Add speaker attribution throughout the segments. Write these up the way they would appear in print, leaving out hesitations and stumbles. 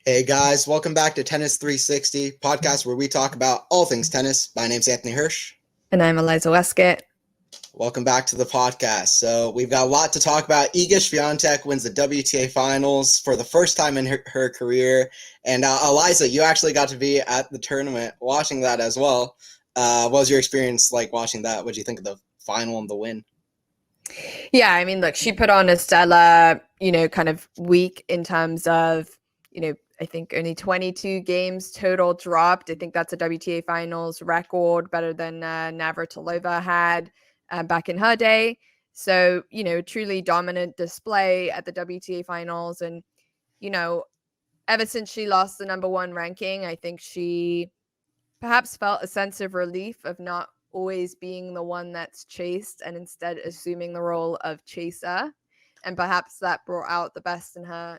Speaker 1: Hey guys, welcome back to Tennis 360, podcast where we talk about all things tennis. My name's Anthony Hirsch.
Speaker 2: And I'm Eliza Wastcoat.
Speaker 1: Welcome back to the podcast. So we've got a lot to talk about. Iga Swiatek wins the WTA Finals for the first time in her career. And Eliza, you actually got to be at the tournament watching that as well. What was your experience like watching that? What did you think of the final and the win?
Speaker 2: Yeah, I mean, look, she put on a stellar, kind of week in terms of, I think only 22 games total dropped. I think that's a WTA Finals record, better than Navratilova had back in her day. So, truly dominant display at the WTA Finals. And, ever since she lost the number one ranking, I think she perhaps felt a sense of relief of not always being the one that's chased and instead assuming the role of chaser. And perhaps that brought out the best in her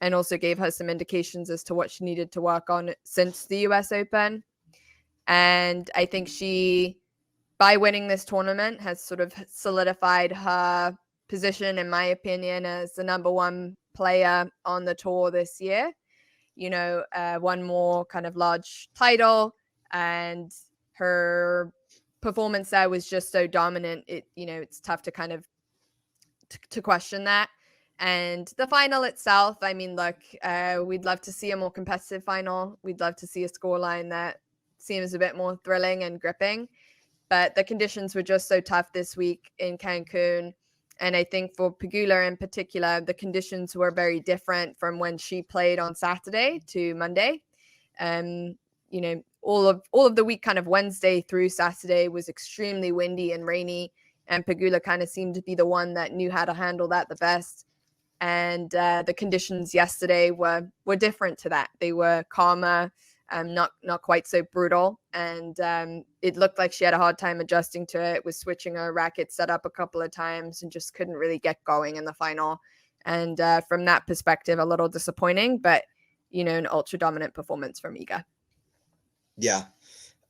Speaker 2: and also gave her some indications as to what she needed to work on since the US Open. And I think she, by winning this tournament, has sort of solidified her position, in my opinion, as the number one player on the tour this year. One more kind of large title, and her performance there was just so dominant. It's tough to kind of to question that. And the final itself, I mean, look, we'd love to see a more competitive final. We'd love to see a scoreline that seems a bit more thrilling and gripping. But the conditions were just so tough this week in Cancun. And I think for Pegula in particular, the conditions were very different from when she played on Saturday to Monday. All of the week, kind of Wednesday through Saturday, was extremely windy and rainy. And Pegula kind of seemed to be the one that knew how to handle that the best. And the conditions yesterday were different to that. They were calmer, not quite so brutal. And it looked like she had a hard time adjusting to it, was switching her racket setup a couple of times and just couldn't really get going in the final. And from that perspective, a little disappointing, but, an ultra dominant performance from Iga.
Speaker 1: Yeah.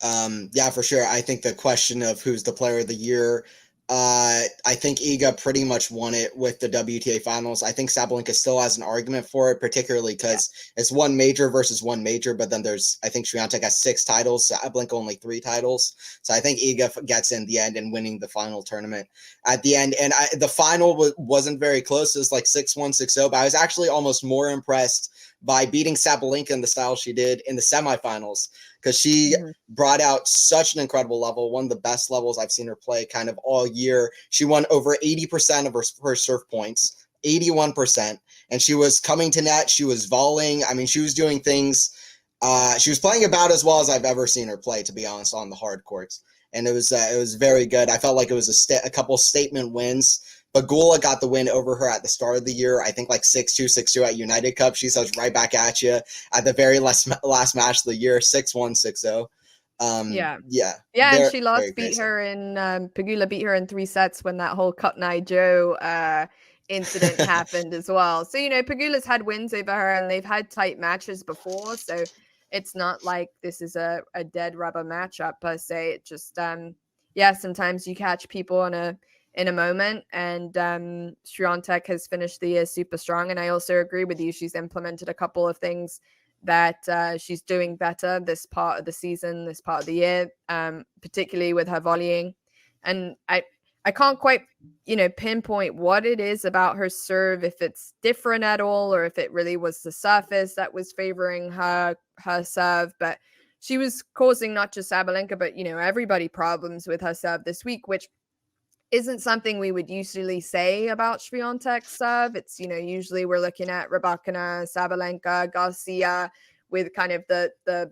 Speaker 1: Yeah, for sure. I think the question of who's the player of the year, I think Iga pretty much won it with the WTA Finals. I think Sabalenka still has an argument for it, particularly because it's one major versus one major, but then I think Swiatek has 6 titles, Sabalenka only 3 titles. So I think Iga gets in the end and winning the final tournament at the end. And the final wasn't very close. It was like 6-1, 6-0, but I was actually almost more impressed by beating Sabalenka in the style she did in the semifinals, because she brought out such an incredible level, one of the best levels I've seen her play kind of all year. She won over 80% of her serve points, 81%, and she was coming to net. She was volleying. I mean, she was doing things. She was playing about as well as I've ever seen her play, to be honest, on the hard courts. And it was very good. I felt like it was a couple statement wins. Pegula got the win over her at the start of the year. I think like 6-2, 6-2 at United Cup. She says right back at you at the very last match of the year, 6-1, 6-0.
Speaker 2: And she lost, Pegula beat her in 3 sets when that whole Cut Night Joe incident happened as well. So, Pegula's had wins over her and they've had tight matches before. So it's not like this is a dead rubber matchup per se. It just, sometimes you catch people in a moment, and Swiatek has finished the year super strong. And I also agree with you. She's implemented a couple of things that she's doing better this part of the season, this part of the year, particularly with her volleying. And I can't quite, pinpoint what it is about her serve, if it's different at all, or if it really was the surface that was favoring her serve. But she was causing not just Sabalenka, but, everybody problems with her serve this week, which isn't something we would usually say about Swiatek's serve. It's, usually we're looking at Rybakina, Sabalenka, Garcia with kind of the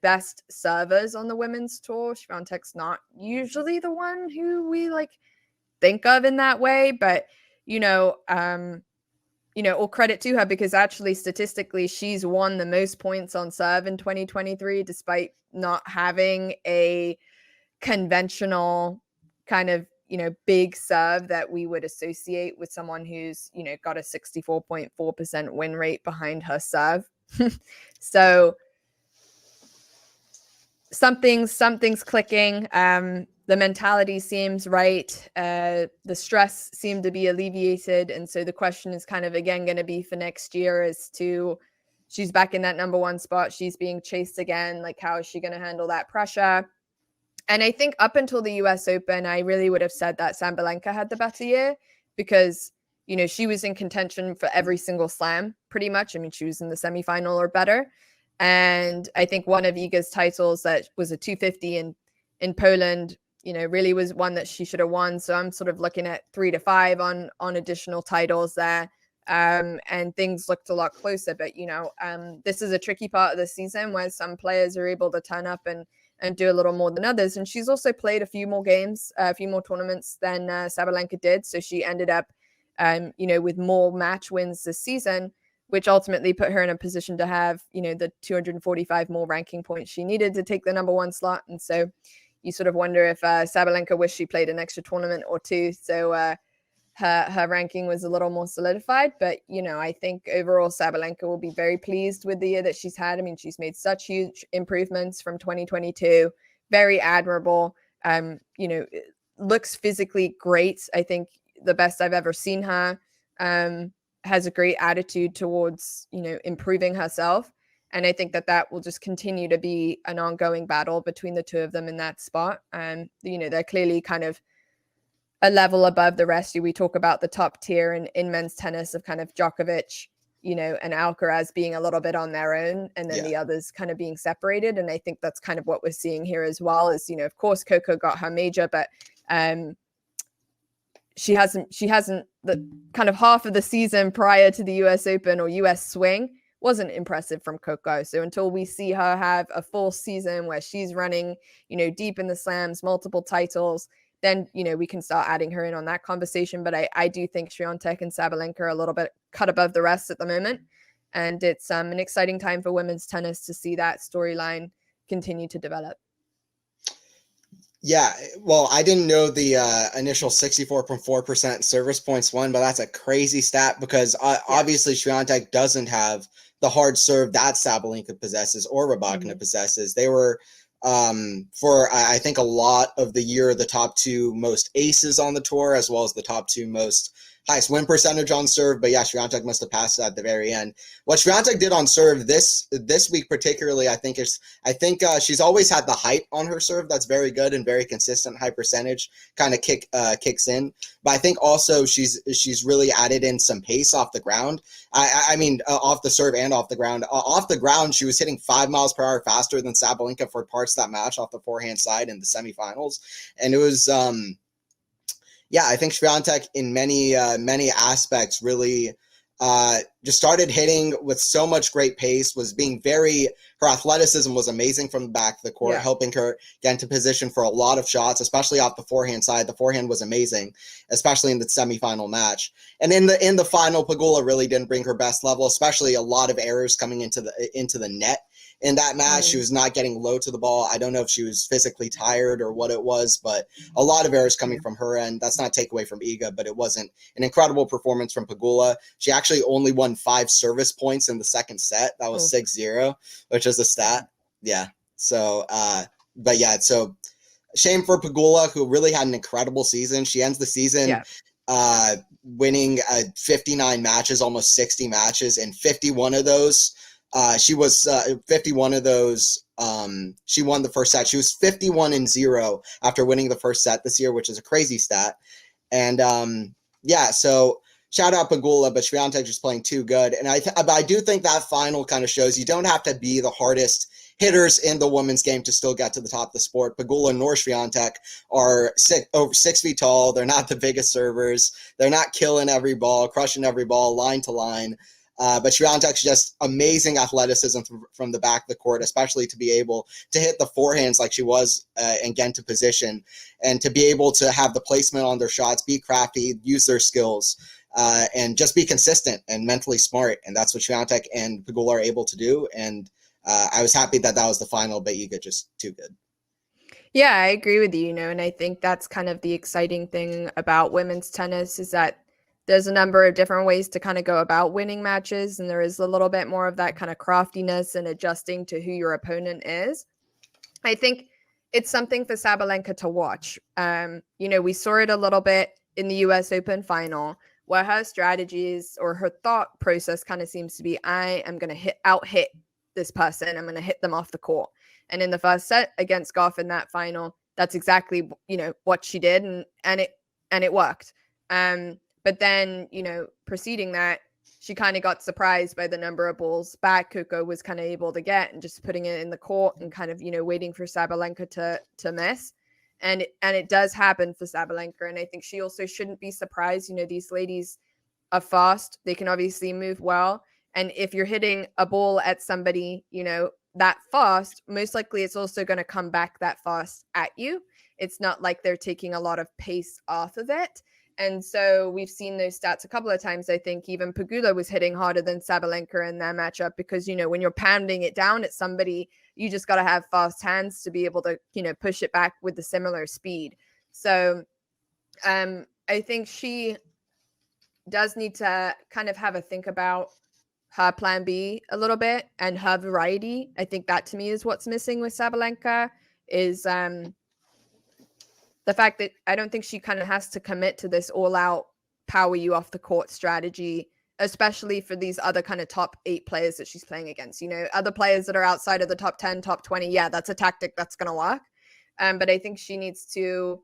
Speaker 2: best servers on the women's tour. Swiatek's not usually the one who we think of in that way, but all credit to her, because actually statistically she's won the most points on serve in 2023, despite not having a conventional kind of big serve that we would associate with someone who's, got a 64.4% win rate behind her serve. So something's clicking. The mentality seems right. The stress seemed to be alleviated. And so the question is kind of, again, going to be for next year as to, she's back in that number one spot. She's being chased again. Like, how is she going to handle that pressure? And I think up until the US Open, I really would have said that Sabalenka had the better year because, she was in contention for every single slam pretty much. I mean, she was in the semifinal or better. And I think one of Iga's titles that was a 250 in Poland, really was one that she should have won. So I'm sort of looking at 3 to 5 on additional titles there. And things looked a lot closer. But, this is a tricky part of the season where some players are able to turn up and do a little more than others. And she's also played a few more games, a few more tournaments than Sabalenka did. So she ended up, with more match wins this season, which ultimately put her in a position to have, the 245 more ranking points she needed to take the number one slot. And so you sort of wonder if Sabalenka wished she played an extra tournament or two. So her ranking was a little more solidified. But, I think overall Sabalenka will be very pleased with the year that she's had. I mean, she's made such huge improvements from 2022. Very admirable. Looks physically great. I think the best I've ever seen her. Has a great attitude towards, improving herself. And I think that will just continue to be an ongoing battle between the two of them in that spot. And, they're clearly kind of a level above the rest. We talk about the top tier in men's tennis of kind of Djokovic, and Alcaraz being a little bit on their own, and then the others kind of being separated. And I think that's kind of what we're seeing here as well is, of course, Coco got her major, but she hasn't the kind of half of the season prior to the US Open or US swing wasn't impressive from Coco. So until we see her have a full season where she's running, deep in the slams, multiple titles, then, we can start adding her in on that conversation. But I do think Swiatek and Sabalenka are a little bit cut above the rest at the moment. And it's an exciting time for women's tennis to see that storyline continue to develop.
Speaker 1: Yeah, well, I didn't know the initial 64.4% service points won, but that's a crazy stat because obviously Swiatek doesn't have the hard serve that Sabalenka possesses or Rybakina possesses. They were, for I think a lot of the year, the top two most aces on the tour, as well as the top two most highest win percentage on serve. But yeah, Swiatek must have passed at the very end. What Swiatek did on serve this week particularly, I think she's always had the height on her serve that's very good and very consistent. High percentage kind of kicks in. But I think also she's really added in some pace off the ground. I mean, off the serve and off the ground. Off the ground, she was hitting 5 miles per hour faster than Sabalenka for parts of that match off the forehand side in the semifinals. And it was I think Swiatek in many aspects really just started hitting with so much great pace, her athleticism was amazing from the back of the court, helping her get into position for a lot of shots, especially off the forehand side. The forehand was amazing, especially in the semifinal match. And in the final, Pegula really didn't bring her best level, especially a lot of errors coming into the net. In that match, she was not getting low to the ball. I don't know if she was physically tired or what it was, but a lot of errors coming from her end. That's not take away from Iga, but it wasn't an incredible performance from Pegula. She actually only won 5 service points in the second set. That was 6-0, which is a stat. Yeah. So, so shame for Pegula, who really had an incredible season. She ends the season winning 59 matches, almost 60 matches, and 51 of those. She was 51 of those. She won the first set. She was 51-0 after winning the first set this year, which is a crazy stat. And so shout out Pegula, but Swiatek just playing too good. And I do think that final kind of shows you don't have to be the hardest hitters in the women's game to still get to the top of the sport. Pegula nor Swiatek are over 6 feet tall. They're not the biggest servers. They're not killing every ball, crushing every ball, line to line. But Swiatek's just amazing athleticism from the back of the court, especially to be able to hit the forehands like she was and get into position, and to be able to have the placement on their shots, be crafty, use their skills, and just be consistent and mentally smart. And that's what Swiatek and Pegula are able to do. And I was happy that was the final, but Iga just too good.
Speaker 2: Yeah, I agree with you, and I think that's kind of the exciting thing about women's tennis is that there's a number of different ways to kind of go about winning matches, and there is a little bit more of that kind of craftiness and adjusting to who your opponent is. I think it's something for Sabalenka to watch. We saw it a little bit in the US Open final where her strategies or her thought process kind of seems to be, I am going to out hit this person. I'm going to hit them off the court. And in the first set against Goff in that final, that's exactly, what she did. And it worked. But then, preceding that, she kind of got surprised by the number of balls back Coco was kind of able to get, and just putting it in the court and kind of, waiting for Sabalenka to miss. And it does happen for Sabalenka. And I think she also shouldn't be surprised. These ladies are fast. They can obviously move well. And if you're hitting a ball at somebody, that fast, most likely it's also going to come back that fast at you. It's not like they're taking a lot of pace off of it. And so we've seen those stats a couple of times. I think even Pegula was hitting harder than Sabalenka in that matchup because, when you're pounding it down at somebody, you just got to have fast hands to be able to, push it back with the similar speed. So I think she does need to kind of have a think about her plan B a little bit and her variety. I think that to me is what's missing with Sabalenka is the fact that I don't think she kind of has to commit to this all-out power you off the court strategy, especially for these other kind of top 8 players that she's playing against. Other players that are outside of the top 10, top 20, yeah, that's a tactic that's going to work. But I think she needs to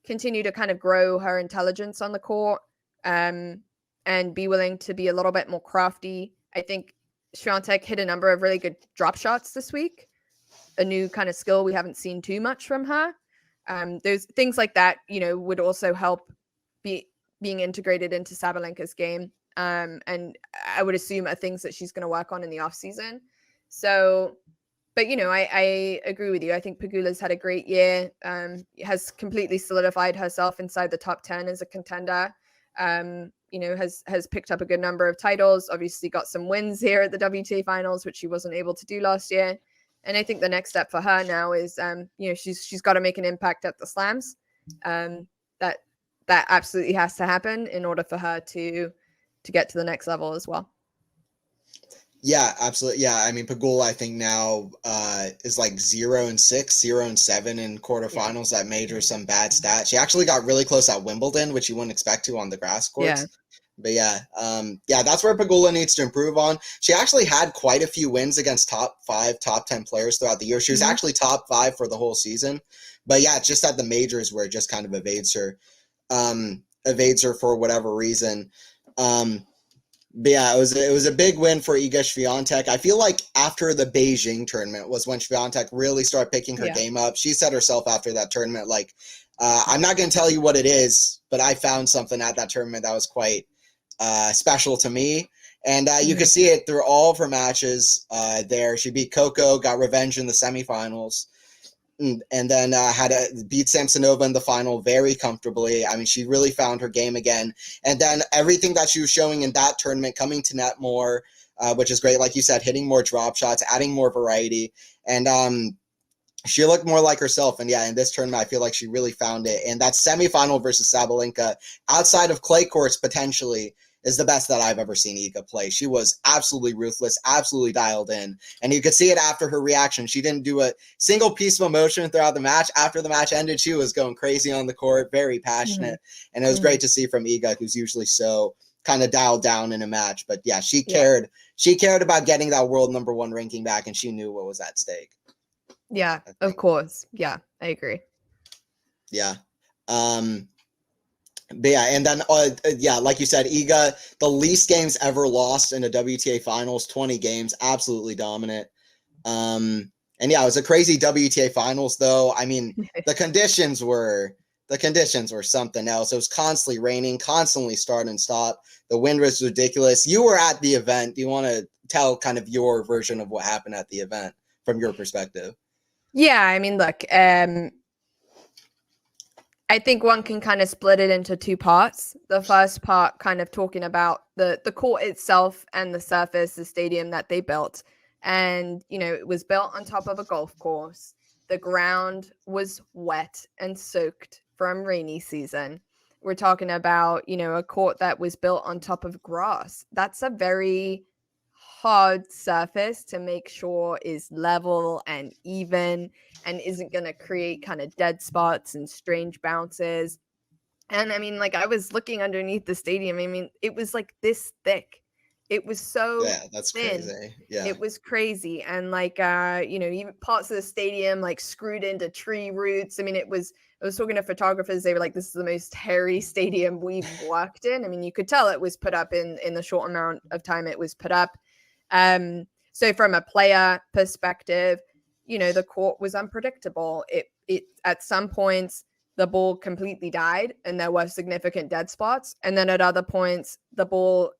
Speaker 2: continue to kind of grow her intelligence on the court and be willing to be a little bit more crafty. I think Swiatek hit a number of really good drop shots this week, a new kind of skill we haven't seen too much from her. There's things like that, would also help being integrated into Sabalenka's game. And I would assume are things that she's going to work on in the off season. So, but I agree with you. I think Pegula's had a great year, has completely solidified herself inside the top 10 as a contender. Has picked up a good number of titles, obviously got some wins here at the WTA Finals, which she wasn't able to do last year. And I think the next step for her now is, she's got to make an impact at the slams. That absolutely has to happen in order for her to get to the next level as well.
Speaker 1: Yeah, absolutely. Yeah, I mean, Pegula, I think now is like 0-6, 0-7 in quarterfinals. Yeah. That major, some bad stats. She actually got really close at Wimbledon, which you wouldn't expect to on the grass courts. Yeah. But yeah, that's where Pegula needs to improve on. She actually had quite a few wins against top 5, top 10 players throughout the year. She was actually top 5 for the whole season. But yeah, it's just at the majors where it just kind of evades her for whatever reason. But yeah, it was a big win for Iga Swiatek. I feel like after the Beijing tournament was when Swiatek really started picking her game up. She said herself after that tournament, like, I'm not going to tell you what it is, but I found something at that tournament that was quite special to me. And you could see it through all of her matches there. She beat Coco, got revenge in the semifinals, and then had to beat Samsonova in the final very comfortably. I mean, she really found her game again. And then everything that she was showing in that tournament, coming to net more, which is great. Like you said, hitting more drop shots, adding more variety. And she looked more like herself. And yeah, in this tournament, I feel like she really found it. And that semifinal versus Sabalenka, outside of clay courts potentially, is the best that I've ever seen Iga play. She was absolutely ruthless, absolutely dialed in. And you could see it after her reaction. She didn't do a single piece of emotion throughout the match. After the match ended, she was going crazy on the court, very passionate. And it was great to see from Iga, who's usually so kind of dialed down in a match. But yeah, she cared. She cared about getting that world number 1 ranking back, and she knew what was at stake.
Speaker 2: Yeah, of course. Yeah, I agree.
Speaker 1: Yeah. But yeah, and then, like you said, Iga, the least games ever lost in a WTA Finals, 20 games, absolutely dominant. And yeah, it was a crazy WTA Finals, though. I mean, the conditions were something else. It was constantly raining, constantly start and stop. The wind was ridiculous. You were at the event. Do you want to tell kind of your version of what happened at the event from your perspective?
Speaker 2: Yeah, I mean, look, I think one can kind of split it into 2 parts. The first part kind of talking about the court itself and the surface, the stadium that they built. And, it was built on top of a golf course. The ground was wet and soaked from rainy season. We're talking about, a court that was built on top of grass. That's a very hard surface to make sure is level and even and isn't going to create kind of dead spots and strange bounces. And I mean, like, I was looking underneath the stadium. I mean, it was like this thick. It was so
Speaker 1: Yeah, that's
Speaker 2: thin.
Speaker 1: crazy. Yeah.
Speaker 2: It was crazy. And like even parts of the stadium like screwed into tree roots. I mean, I was talking to photographers, they were like, this is the most hairy stadium we've walked in. I mean, you could tell it was put up in the short amount of time it was put up. So from a player perspective, the court was unpredictable. It at some points the ball completely died and there were significant dead spots. And then at other points, the ball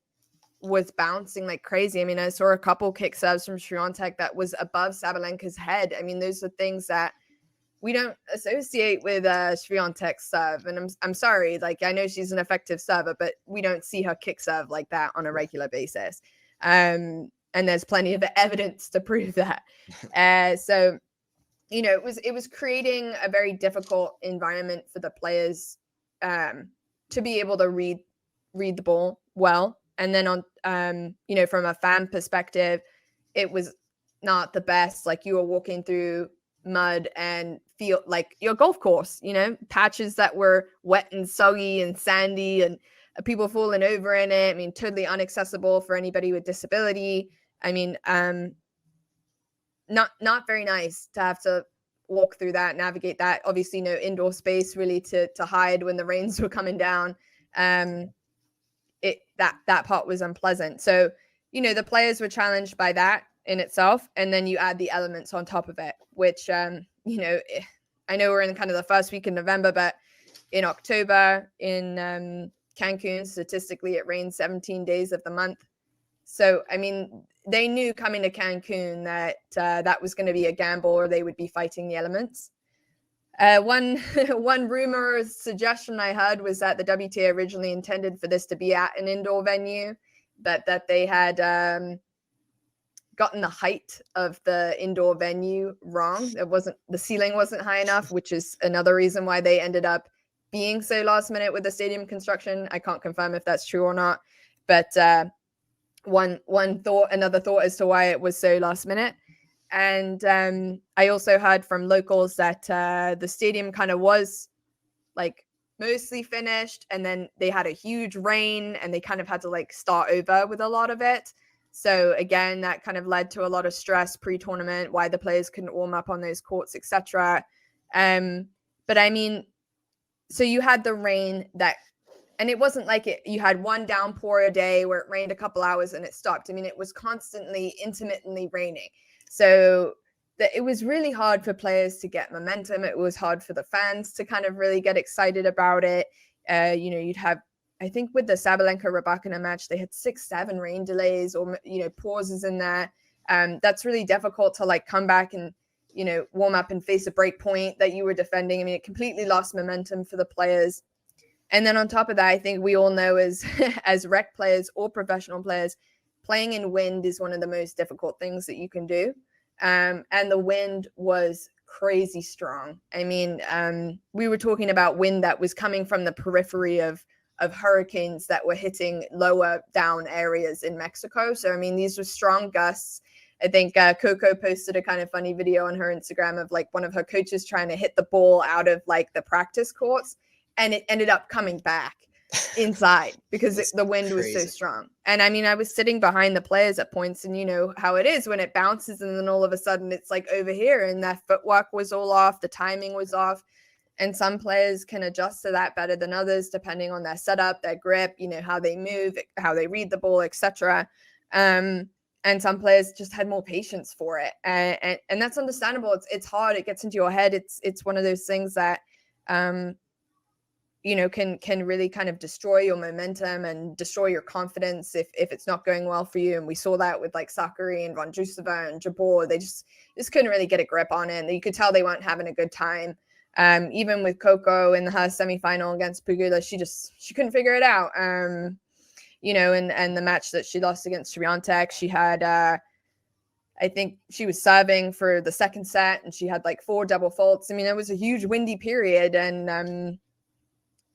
Speaker 2: was bouncing like crazy. I mean, I saw a couple kick serves from Swiatek that was above Sabalenka's head. I mean, those are things that we don't associate with Swiatek's serve. And I'm sorry, like, I know she's an effective server, but we don't see her kick serve like that on a regular basis. And there's plenty of evidence to prove that. So it was creating a very difficult environment for the players to be able to read the ball well. And then on from a fan perspective, it was not the best. Like, you were walking through mud and feel like your golf course, patches that were wet and soggy and sandy and people falling over in it. I mean, totally inaccessible for anybody with disability. I mean, not very nice to have to walk through that, navigate that. Obviously, no indoor space really to hide when the rains were coming down. That part was unpleasant. So, the players were challenged by that in itself, and then you add the elements on top of it, which I know we're in kind of the first week in November, but in October in Cancun, statistically, it rains 17 days of the month. So, I mean, they knew coming to Cancun that that was going to be a gamble, or they would be fighting the elements. One rumor or suggestion I heard was that the WTA originally intended for this to be at an indoor venue, but that they had gotten the height of the indoor venue wrong. The ceiling wasn't high enough, which is another reason why they ended up being so last minute with the stadium construction. I can't confirm if that's true or not, but another thought as to why it was so last minute. And I also heard from locals that the stadium kind of was like mostly finished, and then they had a huge rain and they kind of had to like start over with a lot of it. So again, that kind of led to a lot of stress pre-tournament, why the players couldn't warm up on those courts, etc. But I mean, so you had the rain and it wasn't like you had one downpour a day where it rained a couple hours and it stopped. I mean, it was constantly, intermittently raining. So it was really hard for players to get momentum. It was hard for the fans to kind of really get excited about it. You'd have, I think with the Sabalenka-Rybakina match, they had 6-7 rain delays or, pauses in there. That's really difficult to like come back and, warm up and face a break point that you were defending. I mean, it completely lost momentum for the players. And then on top of that, I think we all know as rec players or professional players, playing in wind is one of the most difficult things that you can do. And the wind was crazy strong. I mean, we were talking about wind that was coming from the periphery of hurricanes that were hitting lower down areas in Mexico. So, I mean, these were strong gusts. I think Coco posted a kind of funny video on her Instagram of like one of her coaches trying to hit the ball out of like the practice courts, and it ended up coming back inside because the wind was so strong. And I mean, I was sitting behind the players at points, and you know how it is when it bounces and then all of a sudden it's like over here, and their footwork was all off, the timing was off. And some players can adjust to that better than others, depending on their setup, their grip, how they move, how they read the ball, etc. And some players just had more patience for it, and that's understandable. It's hard. It gets into your head. It's one of those things that can really kind of destroy your momentum and destroy your confidence if it's not going well for you. And we saw that with like Sakkari and Vondrousova and Jabeur. They just couldn't really get a grip on it. And you could tell they weren't having a good time. Even with Coco in her semifinal against Pegula, she couldn't figure it out. And the match that she lost against Swiatek, she had, I think she was serving for the second set and she had like 4 double faults. I mean, it was a huge way and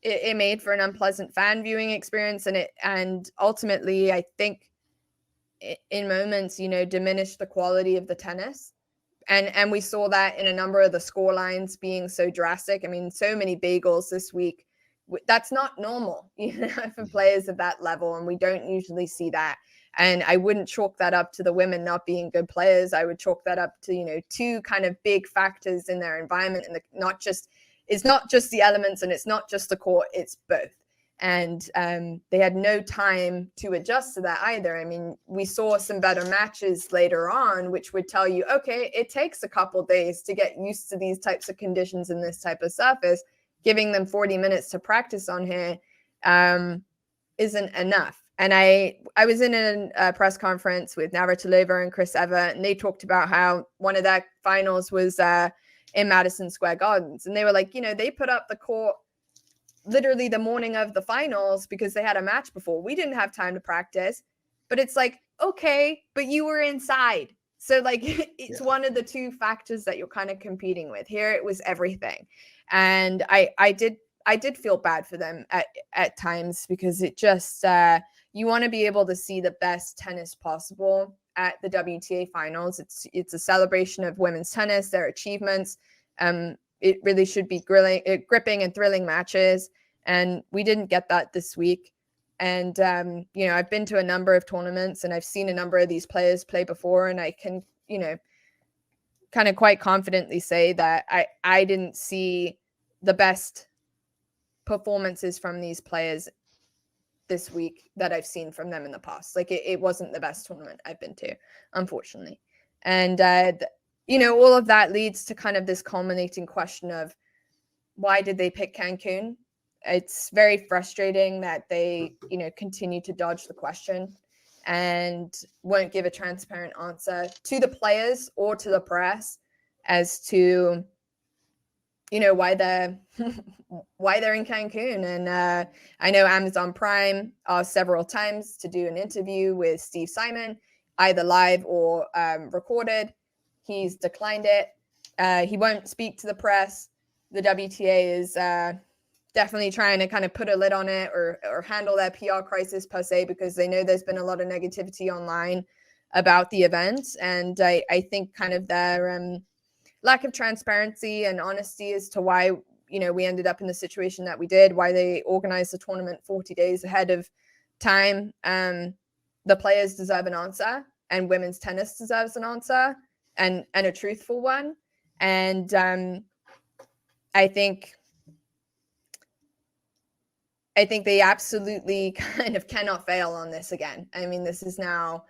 Speaker 2: it made for an unpleasant fan viewing experience. And ultimately, I think in moments, diminished the quality of the tennis. And we saw that in a number of the score lines being so drastic. I mean, so many bagels this week that's not normal, for players of that level, and we don't usually see that. And I wouldn't chalk that up to the women not being good players. I would chalk that up to, two kind of big factors in their environment, and it's not just the elements, and it's not just the court, it's both. And they had no time to adjust to that either. I mean, we saw some better matches later on, which would tell you, okay, it takes a couple days to get used to these types of conditions and this type of surface. Giving them 40 minutes to practice on here isn't enough. And I was in a press conference with Navratilova and Chris Evert, and they talked about how one of their finals was in Madison Square Gardens. And they were like, they put up the court literally the morning of the finals because they had a match before. We didn't have time to practice. But it's like, okay, but you were inside. So like it's one of the two factors that you're kind of competing with. Here it was everything. And I did feel bad for them at times, because it just you want to be able to see the best tennis possible at the WTA finals. It's a celebration of women's tennis, their achievements. It really should be gripping and thrilling matches. And we didn't get that this week. And, I've been to a number of tournaments, and I've seen a number of these players play before. And I can, kind of quite confidently say that I didn't see the best performances from these players this week that I've seen from them in the past. Like it wasn't the best tournament I've been to, unfortunately. And, all of that leads to kind of this culminating question of, why did they pick Cancun? It's very frustrating that they, continue to dodge the question and won't give a transparent answer to the players or to the press as to, why they're in Cancun. And I know Amazon Prime asked several times to do an interview with Steve Simon, either live or recorded. He's declined it. He won't speak to the press. The WTA is definitely trying to kind of put a lid on it or handle that PR crisis per se, because they know there's been a lot of negativity online about the event. And I think kind of their lack of transparency and honesty as to why, we ended up in the situation that we did, why they organized the tournament 40 days ahead of time. The players deserve an answer, and women's tennis deserves an answer, and a truthful one. And I think they absolutely kind of cannot fail on this again. I mean, this is now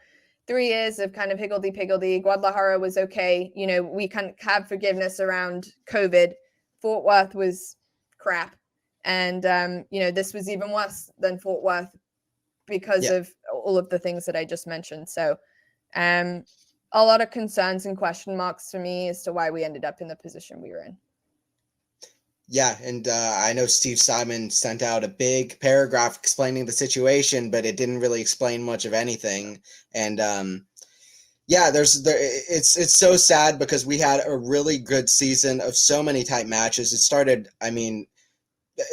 Speaker 2: 3 years of kind of higgledy-piggledy. Guadalajara was okay. We can have forgiveness around COVID. Fort Worth was crap. And, this was even worse than Fort Worth because of all of the things that I just mentioned. So a lot of concerns and question marks for me as to why we ended up in the position we were in.
Speaker 1: Yeah, and I know Steve Simon sent out a big paragraph explaining the situation, but it didn't really explain much of anything. And it's so sad, because we had a really good season of so many tight matches. It started,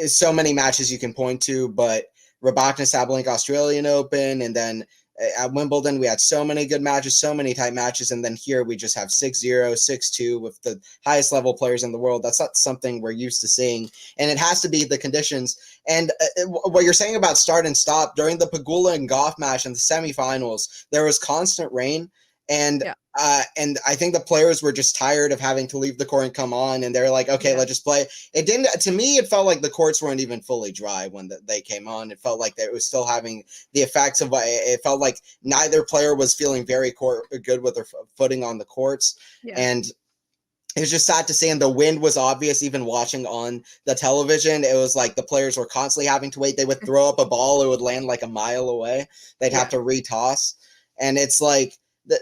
Speaker 1: so many matches you can point to, but Rybakina Sabalenka Australian Open, and then at Wimbledon, we had so many good matches, so many tight matches, and then here we just have 6-0, 6-2 with the highest level players in the world. That's not something we're used to seeing, and it has to be the conditions. And what you're saying about start and stop, during the Pegula and Goff match in the semifinals, there was constant rain, and I think the players were just tired of having to leave the court and come on, and they're like, okay, let's just play. It didn't, to me, it felt like the courts weren't even fully dry when they came on. It felt like it was still having the effects of, it felt like neither player was feeling very good with their footing on the courts. And it was just sad to see, and the wind was obvious even watching on the television. It was like the players were constantly having to wait. They would throw up a ball, it would land like a mile away. They'd have to retoss. And it's like,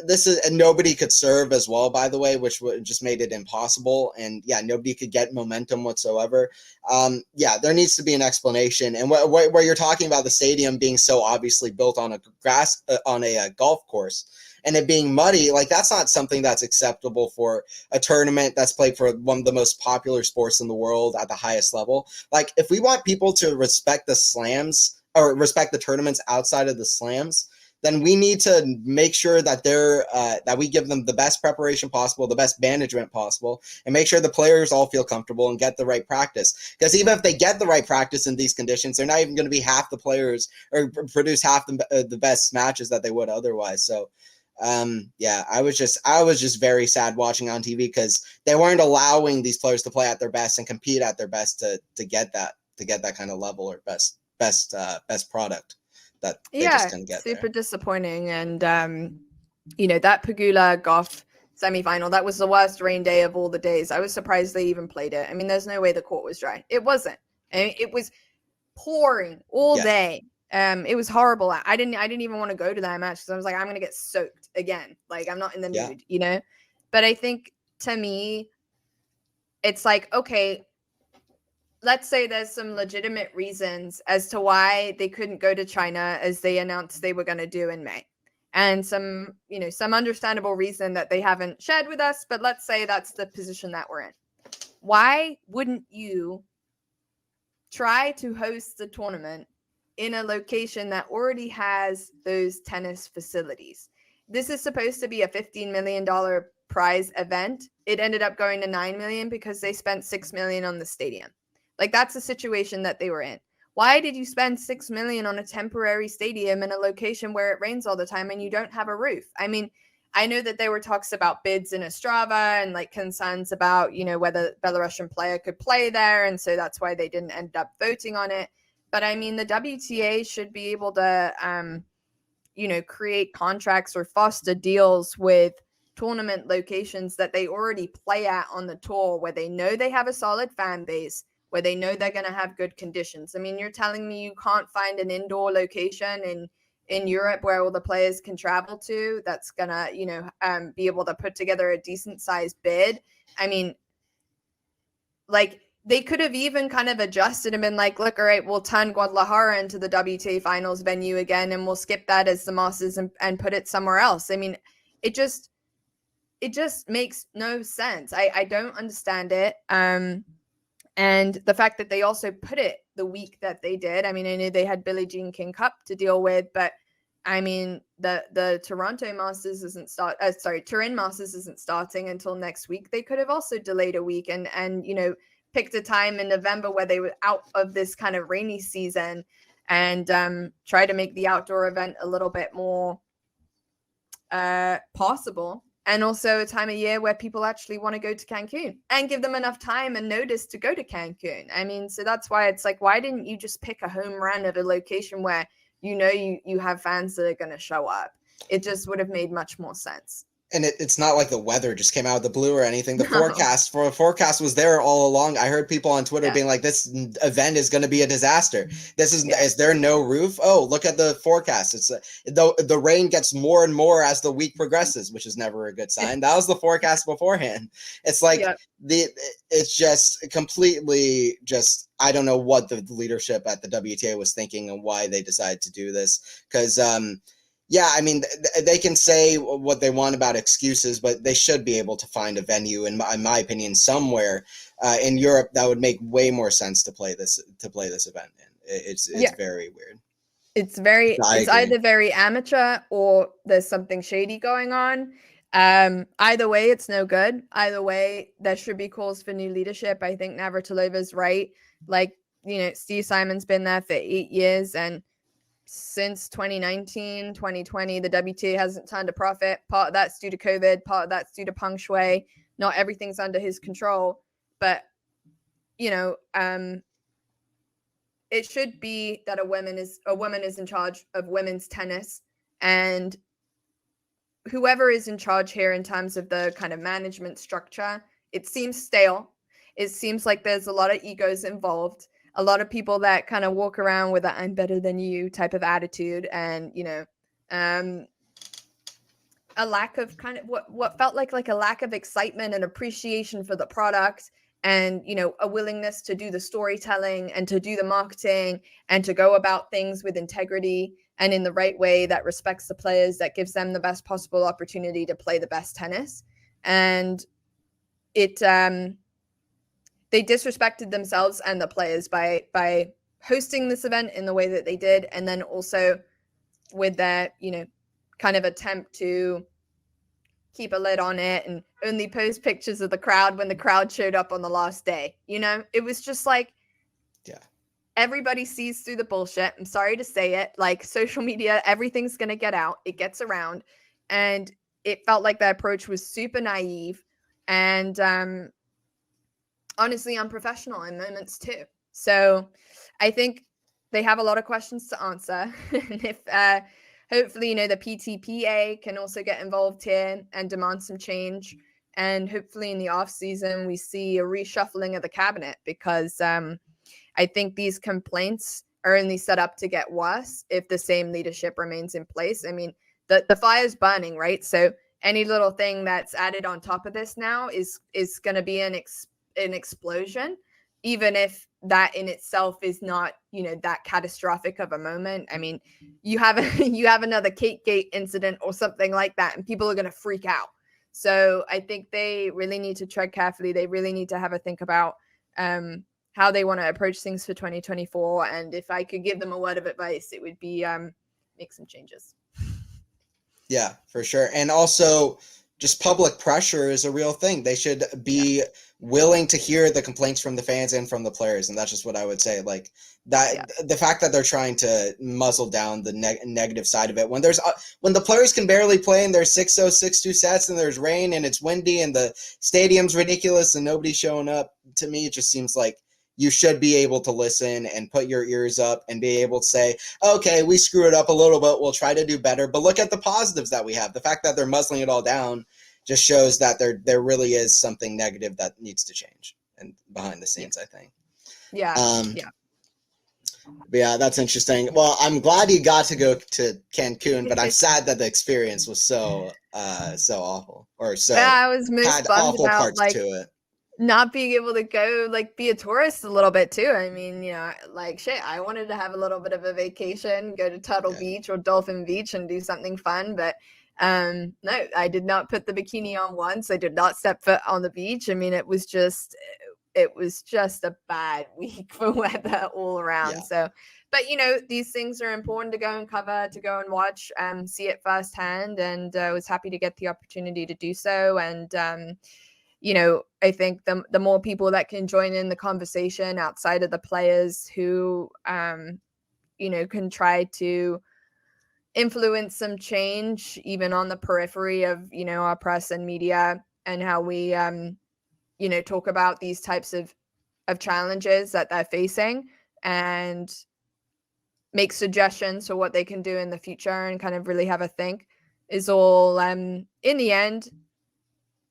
Speaker 1: this is, and nobody could serve as well, by the way, which just made it impossible. And nobody could get momentum whatsoever. There needs to be an explanation. And where you're talking about the stadium being so obviously built on a golf course and it being muddy, like that's not something that's acceptable for a tournament that's played for one of the most popular sports in the world at the highest level. Like, if we want people to respect the slams or respect the tournaments outside of the slams, then we need to make sure that that we give them the best preparation possible, the best management possible, and make sure the players all feel comfortable and get the right practice. Because even if they get the right practice in these conditions, they're not even going to be half the players or produce half the best matches that they would otherwise. So yeah, I was just very sad watching on TV because they weren't allowing these players to play at their best and compete at their best to get that kind of level or best product that they just couldn't get
Speaker 2: super
Speaker 1: there.
Speaker 2: disappointing. And that Pegula Goff semifinal, that was the worst rain day of all the days. I was surprised they even played it. I mean, there's no way the court was dry. It wasn't. I mean, it was pouring all day. It was horrible. I didn't even want to go to that match because I was like, I'm gonna get soaked again. Like, I'm not in the mood, But I think, to me, it's like, okay, let's say there's some legitimate reasons as to why they couldn't go to China as they announced they were going to do in May. And some understandable reason that they haven't shared with us, but let's say that's the position that we're in. Why wouldn't you try to host the tournament in a location that already has those tennis facilities? This is supposed to be a $15 million prize event. It ended up going to $9 million because they spent $6 million on the stadium. Like, that's the situation that they were in. Why did you spend $6 million on a temporary stadium in a location where it rains all the time and you don't have a roof? I mean, I know that there were talks about bids in Ostrava and like concerns about, whether Belarusian player could play there. And so that's why they didn't end up voting on it. But I mean, the WTA should be able to, create contracts or foster deals with tournament locations that they already play at on the tour, where they know they have a solid fan base, where they know they're going to have good conditions. I mean, you're telling me you can't find an indoor location in Europe where all the players can travel to that's going to, be able to put together a decent sized bid? I mean, like, they could have even kind of adjusted and been like, look, all right, we'll turn Guadalajara into the WTA finals venue again, and we'll skip that as the Masters and put it somewhere else. I mean, it just makes no sense. I don't understand it. And the fact that they also put it the week that they did. I mean, I know they had Billie Jean King Cup to deal with, but I mean, the Toronto Masters Turin Masters isn't starting until next week. They could have also delayed a week and picked a time in November where they were out of this kind of rainy season and try to make the outdoor event a little bit more possible. And also a time of year where people actually want to go to Cancun and give them enough time and notice to go to Cancun. I mean, so that's why it's like, why didn't you just pick a home run at a location where you have fans that are going to show up? It just would have made much more sense.
Speaker 1: And it's not like the weather just came out of the blue or anything. The forecast was there all along. I heard people on Twitter being like, this event is going to be a disaster. Is there no roof? Oh, look at the forecast. It's the rain gets more and more as the week progresses, which is never a good sign. That was the forecast beforehand. It's like it's just completely just, I don't know what the leadership at the WTA was thinking and why they decided to do this. Because yeah, I mean, they can say what they want about excuses, but they should be able to find a venue, in my opinion, somewhere in Europe that would make way more sense to play this event in. It's very weird.
Speaker 2: It's either very amateur or there's something shady going on. Either way, it's no good. Either way, there should be calls for new leadership. I think Navratilova's right. Like, Steve Simon's been there for 8 years, and since 2019, 2020, the WTA hasn't turned a profit. Part of that's due to COVID, part of that's due to Peng Shuai. Not everything's under his control, but it should be that a woman is in charge of women's tennis, and whoever is in charge here in terms of the kind of management structure, it seems stale. It seems like there's a lot of egos involved. A lot of people that kind of walk around with a "I'm better than you" type of attitude, and a lack of kind of what felt like a lack of excitement and appreciation for the product, and a willingness to do the storytelling and to do the marketing and to go about things with integrity and in the right way that respects the players, that gives them the best possible opportunity to play the best tennis. And they disrespected themselves and the players by hosting this event in the way that they did, and then also with their kind of attempt to keep a lid on it and only post pictures of the crowd when the crowd showed up on the last day. You know, it was just like,
Speaker 1: yeah,
Speaker 2: everybody sees through the bullshit. I'm sorry to say it. Like, social media, everything's going to get out. It gets around. And it felt like the approach was super naive and honestly unprofessional in moments too. So I think they have a lot of questions to answer. And if hopefully, you know, the PTPA can also get involved here and demand some change. And hopefully in the off season, we see a reshuffling of the cabinet, because I think these complaints are only set up to get worse if the same leadership remains in place. I mean, the fire's burning, right? So any little thing that's added on top of this now is going to be an explosion, even if that in itself is not, you know, that catastrophic of a moment. I mean, you have another Categate incident or something like that, and people are going to freak out. So I think they really need to tread carefully. They really need to have a think about how they want to approach things for 2024. And if I could give them a word of advice, it would be make some changes.
Speaker 1: Yeah, for sure. And also, just public pressure is a real thing. They should be willing to hear the complaints from the fans and from the players. And that's just what I would say. Like that, the fact that they're trying to muzzle down the negative side of it, when the players can barely play and there's 6-0, 6-2 sets and there's rain and it's windy and the stadium's ridiculous and nobody's showing up, to me, it just seems like you should be able to listen and put your ears up and be able to say, okay, we screw it up a little bit. We'll try to do better. But look at the positives that we have. The fact that they're muzzling it all down just shows that there really is something negative that needs to change and behind the scenes, I think.
Speaker 2: Yeah.
Speaker 1: But yeah, that's interesting. Well, I'm glad you got to go to Cancun, but I'm sad that the experience was so awful, or so
Speaker 2: I was most
Speaker 1: had
Speaker 2: bummed
Speaker 1: awful
Speaker 2: about,
Speaker 1: parts
Speaker 2: like,
Speaker 1: to it.
Speaker 2: Not being able to go, like, be a tourist a little bit too. I mean, you know, like, shit, I wanted to have a little bit of a vacation, go to Turtle Beach or Dolphin Beach and do something fun, but no, I did not put the bikini on once. I did not step foot on the beach. I mean, it was just a bad week for weather all around. So, but you know, these things are important to go and cover, to go and watch, see it firsthand, and I was happy to get the opportunity to do so. And you know, I think the more people that can join in the conversation outside of the players who, you know, can try to influence some change, even on the periphery of, you know, our press and media, and how we, you know, talk about these types of challenges that they're facing, and make suggestions for what they can do in the future, and kind of really have a think, is all, in the end,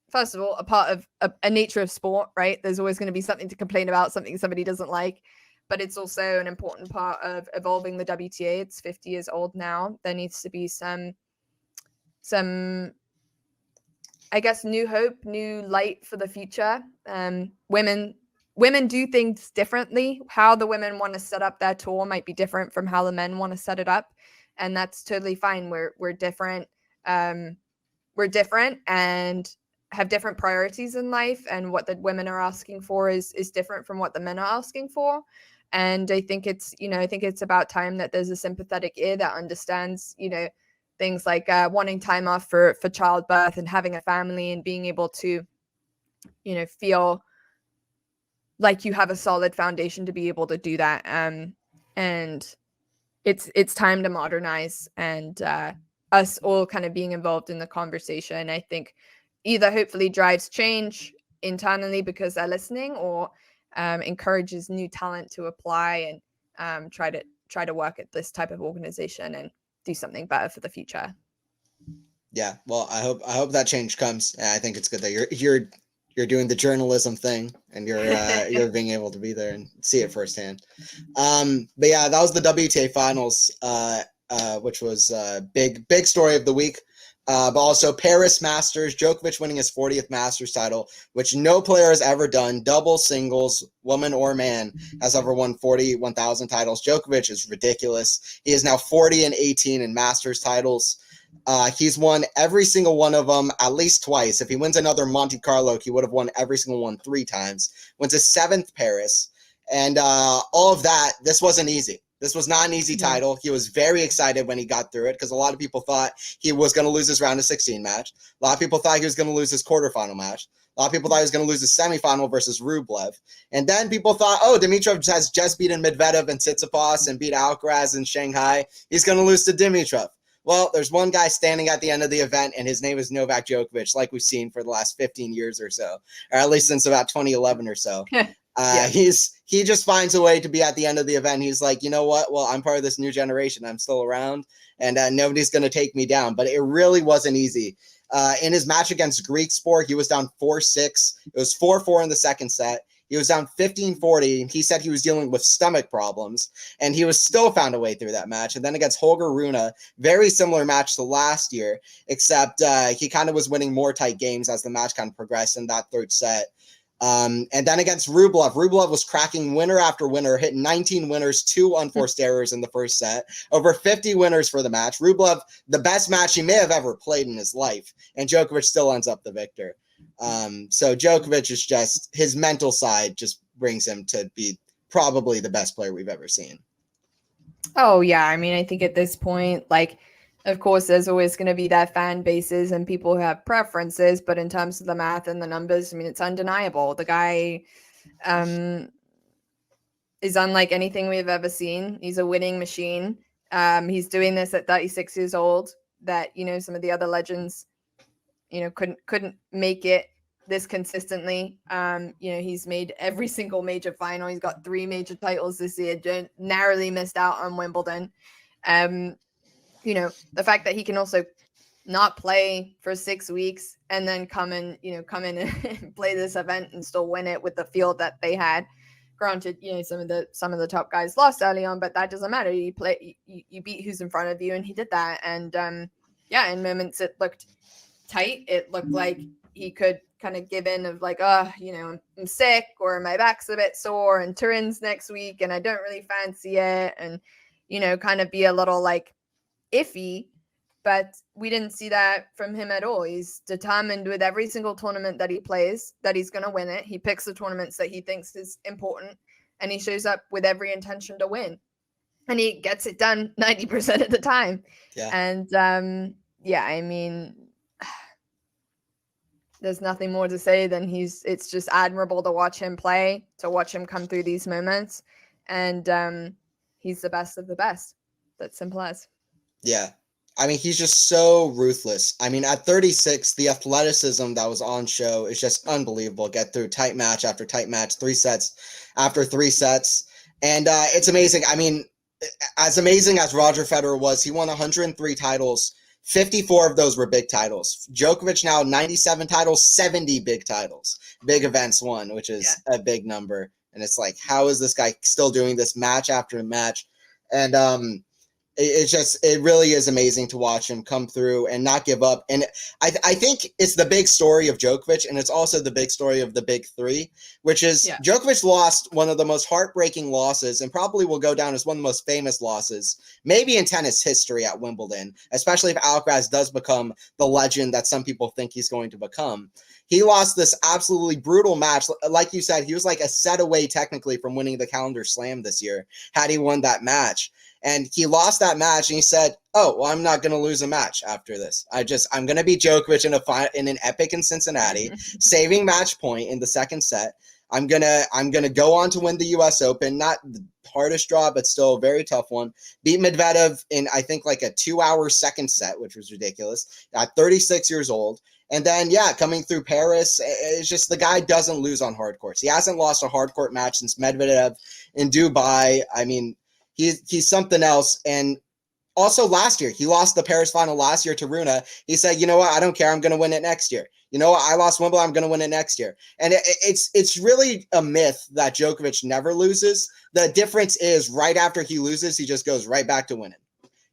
Speaker 2: first of all, a part of a nature of sport, right? There's always going to be something to complain about, something somebody doesn't like, but it's also an important part of evolving the WTA. It's 50 years old now. There needs to be some, I guess, new hope, new light for the future. Women do things differently. How the women want to set up their tour might be different from how the men want to set it up, and that's totally fine. We're different. We're different and have different priorities in life, and what the women are asking for is different from what the men are asking for. And I think it's about time that there's a sympathetic ear that understands, you know, things like wanting time off for childbirth and having a family, and being able to, you know, feel like you have a solid foundation to be able to do that. And it's time to modernize, and us all kind of being involved in the conversation, I think, either hopefully drives change internally because they're listening, or encourages new talent to apply and try to work at this type of organization and do something better for the future.
Speaker 1: Yeah, well, I hope that change comes. I think it's good that you're doing the journalism thing, and you're being able to be there and see it firsthand. But yeah, that was the WTA Finals, which was a big story of the week. But also Paris Masters, Djokovic winning his 40th Masters title, which no player has ever done. Double, singles, woman or man, has ever won 41,000 titles. Djokovic is ridiculous. He is now 40-18 in Masters titles. He's won every single one of them at least twice. If he wins another Monte Carlo, he would have won every single one 3 times. Wins his 7th Paris. And all of that, this wasn't easy. This was not an easy title. He was very excited when he got through it because a lot of people thought he was going to lose his round of 16 match. A lot of people thought he was going to lose his quarterfinal match. A lot of people thought he was going to lose his semifinal versus Rublev. And then people thought, oh, Dimitrov has just beaten Medvedev and Tsitsipas and beat Alcaraz in Shanghai. He's going to lose to Dimitrov. Well, there's one guy standing at the end of the event, and his name is Novak Djokovic, like we've seen for the last 15 years or so, or at least since about 2011 or so. He just finds a way to be at the end of the event. He's like, you know what? Well, I'm part of this new generation. I'm still around, and nobody's going to take me down. But it really wasn't easy. In his match against Griekspoor, he was down 4-6. It was 4-4 in the second set. He was down 15-40. He said he was dealing with stomach problems, and he was still found a way through that match. And then against Holger Rune, very similar match to last year, except he kind of was winning more tight games as the match kind of progressed in that third set. And then against Rublev was cracking winner after winner, hitting 19 winners, 2 unforced errors in the first set, over 50 winners for the match. Rublev, the best match he may have ever played in his life, and Djokovic still ends up the victor. So Djokovic is just, his mental side just brings him to be probably the best player we've ever seen.
Speaker 2: Oh, yeah. I mean, I think at this point, like, of course, there's always going to be that fan bases and people who have preferences, but in terms of the math and the numbers, I mean, it's undeniable. The guy is unlike anything we've ever seen. He's a winning machine. He's doing this at 36 years old that, you know, some of the other legends, you know, couldn't make it this consistently. You know, he's made every single major final. He's got 3 major titles this year, narrowly missed out on Wimbledon. You know, the fact that he can also not play for 6 weeks and then come in and play this event and still win it with the field that they had. Granted, you know, some of the top guys lost early on, but that doesn't matter. You beat who's in front of you, and he did that. And yeah, in moments it looked tight. It looked like he could kind of give in of like, you know, I'm sick, or my back's a bit sore, and Turin's next week, and I don't really fancy it, and, you know, kind of be a little like iffy. But we didn't see that from him at all. He's determined with every single tournament that he plays that he's going to win it. He picks the tournaments that he thinks is important, and he shows up with every intention to win, and he gets it done 90% of the time.
Speaker 1: Yeah.
Speaker 2: And yeah, I mean, there's nothing more to say than it's just admirable to watch him play, to watch him come through these moments. And he's the best of the best. That's simple as.
Speaker 1: Yeah. I mean, he's just so ruthless. I mean, at 36, the athleticism that was on show is just unbelievable. Get through tight match after tight match, 3 sets after 3 sets. And it's amazing. I mean, as amazing as Roger Federer was, he won 103 titles. 54 of those were big titles. Djokovic now 97 titles, 70 big titles. Big events won, which is a big number. And it's like, how is this guy still doing this match after match? And it really is amazing to watch him come through and not give up. And I think it's the big story of Djokovic, and it's also the big story of the big 3, which is Djokovic lost one of the most heartbreaking losses, and probably will go down as one of the most famous losses, maybe in tennis history, at Wimbledon, especially if Alcaraz does become the legend that some people think he's going to become. He lost this absolutely brutal match. Like you said, he was like a set away technically from winning the Calendar Slam this year, had he won that match. And he lost that match, and he said, oh, well, I'm not going to lose a match after this. I'm going to beat Djokovic in an epic in Cincinnati, saving match point in the second set. I'm going to go on to win the US Open, not the hardest draw, but still a very tough one. Beat Medvedev in, I think, like a 2-hour second set, which was ridiculous, at 36 years old. And then, coming through Paris, it's just the guy doesn't lose on hard courts. He hasn't lost a hard court match since Medvedev in Dubai. I mean, he's something else. And also last year, he lost the Paris final last year to Rune. He said, you know what, I don't care. I'm going to win it next year. You know what, I lost Wimbledon. I'm going to win it next year. And it's really a myth that Djokovic never loses. The difference is right after he loses, he just goes right back to winning.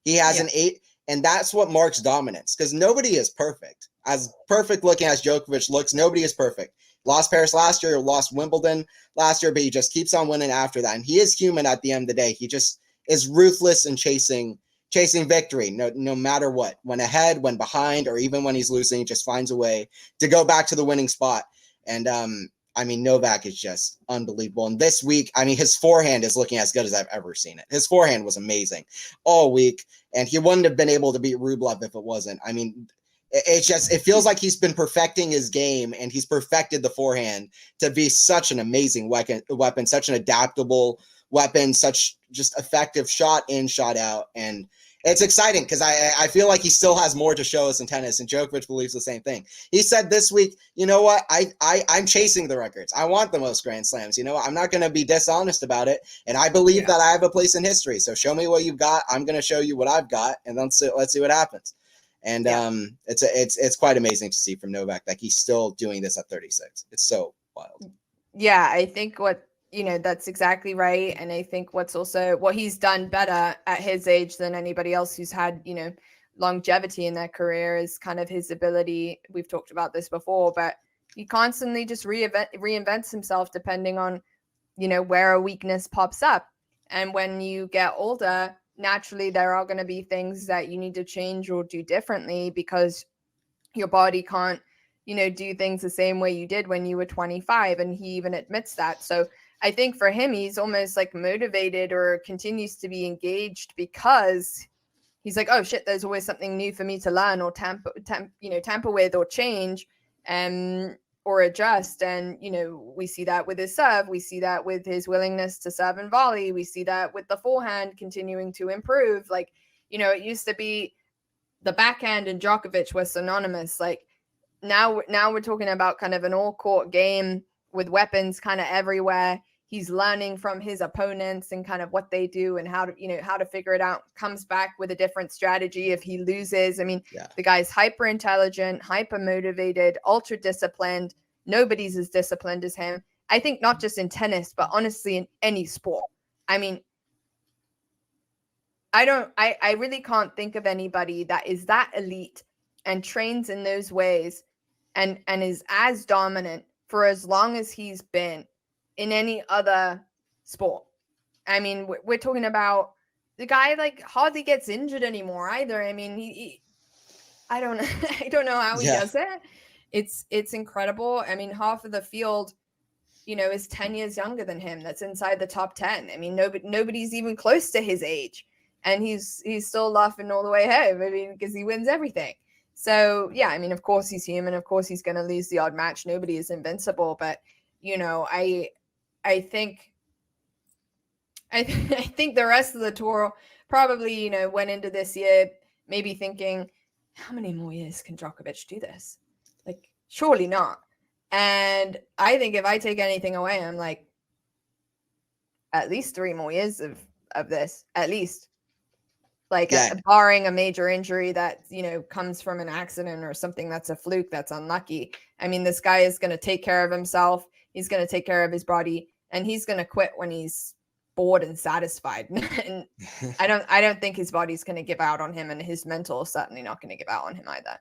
Speaker 1: He has an 8, and that's what marks dominance, because nobody is perfect. As perfect looking as Djokovic looks, nobody is perfect. Lost Paris last year, lost Wimbledon last year, but he just keeps on winning after that. And he is human at the end of the day. He just is ruthless in chasing victory, no matter what. When ahead, when behind, or even when he's losing, he just finds a way to go back to the winning spot. And I mean, Novak is just unbelievable. And this week, I mean, his forehand is looking as good as I've ever seen it. His forehand was amazing all week, and he wouldn't have been able to beat Rublev if it wasn't. I mean, it feels like he's been perfecting his game, and he's perfected the forehand to be such an amazing weapon, such an adaptable weapon, such just effective shot in, shot out. And it's exciting because I feel like he still has more to show us in tennis, and Djokovic believes the same thing. He said this week, you know what, I'm chasing the records. I want the most Grand Slams. You know, I'm not going to be dishonest about it, and I believe that I have a place in history. So show me what you've got. I'm going to show you what I've got, and let's see what happens. And it's quite amazing to see from Novak that he's still doing this at 36. It's so wild.
Speaker 2: Yeah, I think that's exactly right. And I think what he's done better at his age than anybody else who's had, longevity in their career is kind of his ability. We've talked about this before, but he constantly just reinvents himself depending on, where a weakness pops up. And when you get older, naturally there are going to be things that you need to change or do differently because your body can't, do things the same way you did when you were 25. And he even admits that. So I think for him, he's almost like motivated or continues to be engaged because he's like, oh shit, there's always something new for me to learn or tamper with or change or adjust. And, we see that with his serve. We see that with his willingness to serve and volley. We see that with the forehand continuing to improve. Like, it used to be the backhand and Djokovic were synonymous. Like now we're talking about kind of an all court game with weapons kind of everywhere. He's learning from his opponents and kind of what they do and how to figure it out. Comes back with a different strategy if he loses. I mean, The guy's hyper intelligent, hyper motivated, ultra disciplined. Nobody's as disciplined as him. I think not just in tennis, but honestly in any sport. I mean, I really can't think of anybody that is that elite and trains in those ways and is as dominant for as long as he's been in any other sport. I mean, we're talking about the guy like hardly gets injured anymore either. I mean, he I don't know how he does it. It's incredible. I mean, half of the field, is 10 years younger than him. That's inside the top 10. I mean, nobody's even close to his age, and he's still laughing all the way home. I mean, because he wins everything. So yeah, I mean, of course he's human. Of course he's going to lose the odd match. Nobody is invincible, but I think the rest of the tour probably, went into this year maybe thinking, how many more years can Djokovic do this? Like, surely not. And I think if I take anything away, I'm like, at least 3 more years of this, at least. Like, barring a major injury that, comes from an accident or something that's a fluke, that's unlucky. I mean, this guy is going to take care of himself. He's going to take care of his body, and he's going to quit when he's bored and satisfied. And I don't think his body's going to give out on him, and his mental is certainly not going to give out on him either.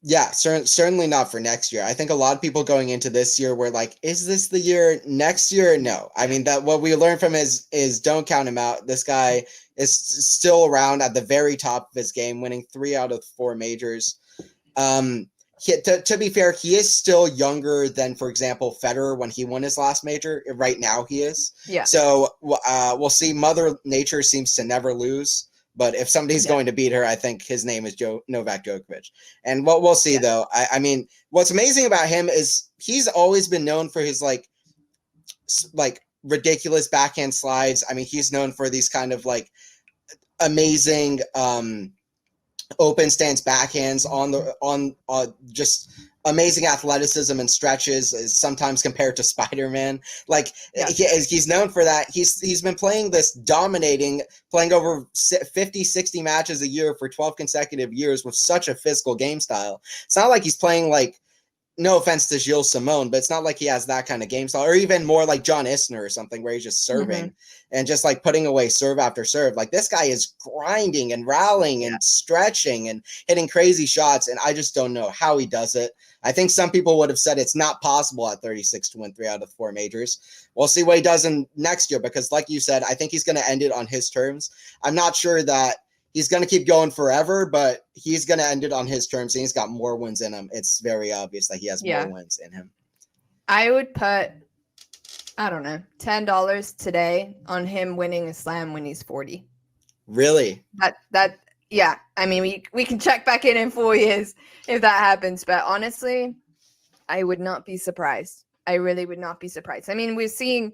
Speaker 1: Yeah, certainly not for next year. I think a lot of people going into this year were like, is this the year? Next year? No. I mean, that what we learned from is don't count him out. This guy is still around at the very top of his game, winning 3 out of 4 majors. To be fair, he is still younger than, for example, Federer when he won his last major. Right now he is. Yeah. So we'll see. Mother Nature seems to never lose. But if somebody's going to beat her, I think his name is Novak Djokovic. And what we'll see, though, I mean, what's amazing about him is he's always been known for his like ridiculous backhand slides. I mean, he's known for these kind of like amazing open stance backhands on just amazing athleticism and stretches, is sometimes compared to Spider-Man. Like he's known for that. He's been playing this playing over 50, 60 matches a year for 12 consecutive years with such a physical game style. It's not like he's playing like, no offense to Gilles Simon, but it's not like he has that kind of game style, or even more like John Isner or something where he's just serving and just like putting away serve after serve. Like this guy is grinding and rallying and stretching and hitting crazy shots. And I just don't know how he does it. I think some people would have said it's not possible at 36 to win 3 out of 4 majors. We'll see what he does in next year, because like you said, I think he's going to end it on his terms. I'm not sure that he's going to keep going forever, but he's going to end it on his terms, and he's got more wins in him. It's very obvious that he has more wins in him.
Speaker 2: I would put, I don't know, $10 today on him winning a slam when he's 40.
Speaker 1: Really?
Speaker 2: Yeah. I mean, we can check back in 4 years if that happens. But honestly, I would not be surprised. I really would not be surprised. I mean, we're seeing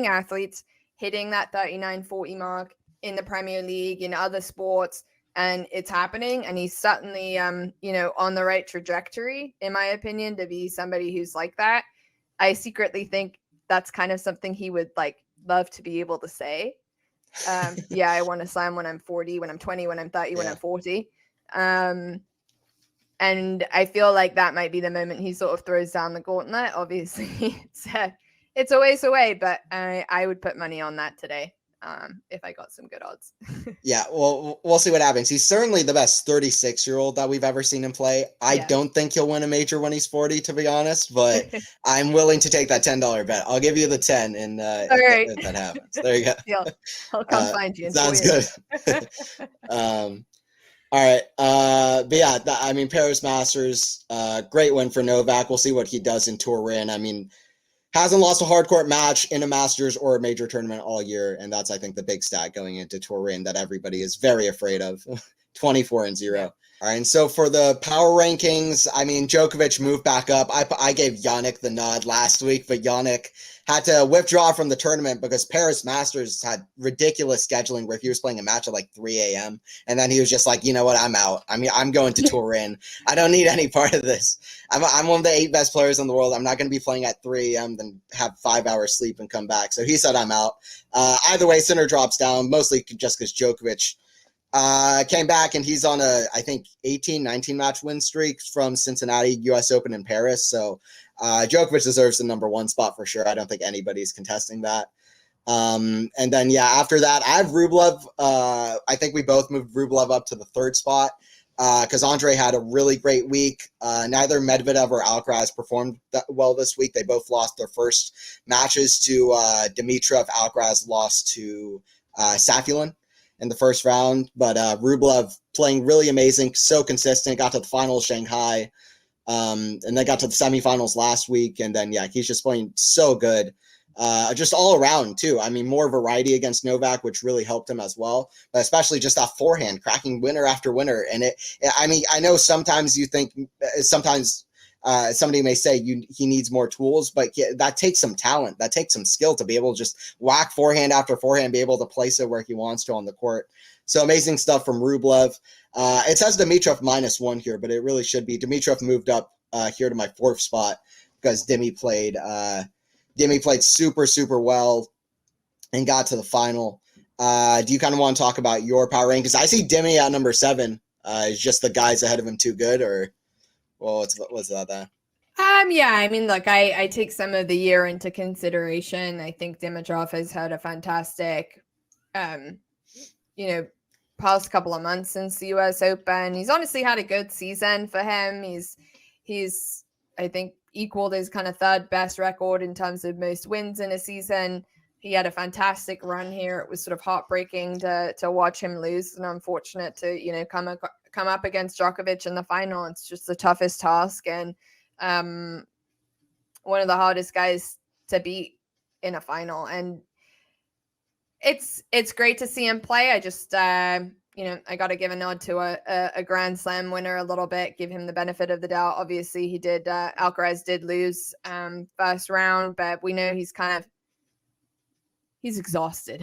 Speaker 2: athletes hitting that 39-40 mark in the Premier League, in other sports, and it's happening. And he's certainly, on the right trajectory, in my opinion, to be somebody who's like that. I secretly think that's kind of something he would love to be able to say. Yeah, I want to slam when I'm 40, when I'm 20, when I'm 30, when I'm 40. And I feel like that might be the moment he sort of throws down the gauntlet. Obviously, it's a ways away, but I would put money on that today if I got some good odds.
Speaker 1: Yeah, well, we'll see what happens. He's certainly the best 36-year-old that we've ever seen him play. I don't think he'll win a major when he's 40, to be honest, but I'm willing to take that $10 bet. I'll give you the 10 and if that happens. There you go.
Speaker 2: Yeah, I'll come find you.
Speaker 1: Sounds good. All right. But yeah, I mean, Paris Masters, great win for Novak. We'll see what he does in Turin. I mean, hasn't lost a hard court match in a Masters or a major tournament all year. And that's, I think, the big stat going into Turin that everybody is very afraid of. 24-0. Yeah. All right. And so for the power rankings, I mean, Djokovic moved back up. I gave Yannick the nod last week, but Yannick had to withdraw from the tournament because Paris Masters had ridiculous scheduling where he was playing a match at like 3 a.m. And then he was just like, you know what, I'm out. I mean, I'm going to Turin. I don't need any part of this. I'm one of the 8 best players in the world. I'm not going to be playing at 3 a.m. then have 5 hours sleep and come back. So he said, I'm out. Either way, Sinner drops down, mostly just because Djokovic came back and he's on I think 19 match win streak from Cincinnati, US Open in Paris. So Djokovic deserves the number 1 spot for sure. I don't think anybody's contesting that. And then, yeah, after that, I have Rublev. I think we both moved Rublev up to the 3rd spot because Andre had a really great week. Neither Medvedev or Alcaraz performed that well this week. They both lost their first matches to Dimitrov. Alcaraz lost to Safiullin in the first round. But Rublev playing really amazing, so consistent, got to the final Shanghai. And then got to the semifinals last week. And then, yeah, he's just playing so good. Just all around, too. I mean, more variety against Novak, which really helped him as well. But especially just that forehand, cracking winner after winner. And I mean, I know sometimes you think, somebody may say he needs more tools, but that takes some talent. That takes some skill to be able to just whack forehand after forehand, be able to place it where he wants to on the court. So amazing stuff from Rublev. It says Dimitrov -1 here, but it really should be. Dimitrov moved up here to my 4th spot because Dimi played super, super well and got to the final. Do you kind of want to talk about your power rank? Because I see Dimi at number 7. Is just the guys ahead of him too good, or well, what's that?
Speaker 2: Yeah, I mean, look, I take some of the year into consideration. I think Dimitrov has had a fantastic, past couple of months since the US Open. He's honestly had a good season for him. He's I think equaled his kind of 3rd best record in terms of most wins in a season. He had a fantastic run here. It was sort of heartbreaking to watch him lose and unfortunate to, come up against Djokovic in the final. It's just the toughest task and one of the hardest guys to beat in a final. And it's great to see him play. I just, I got to give a nod to a Grand Slam winner a little bit, give him the benefit of the doubt. Obviously, Alcaraz did lose first round, but we know he's exhausted.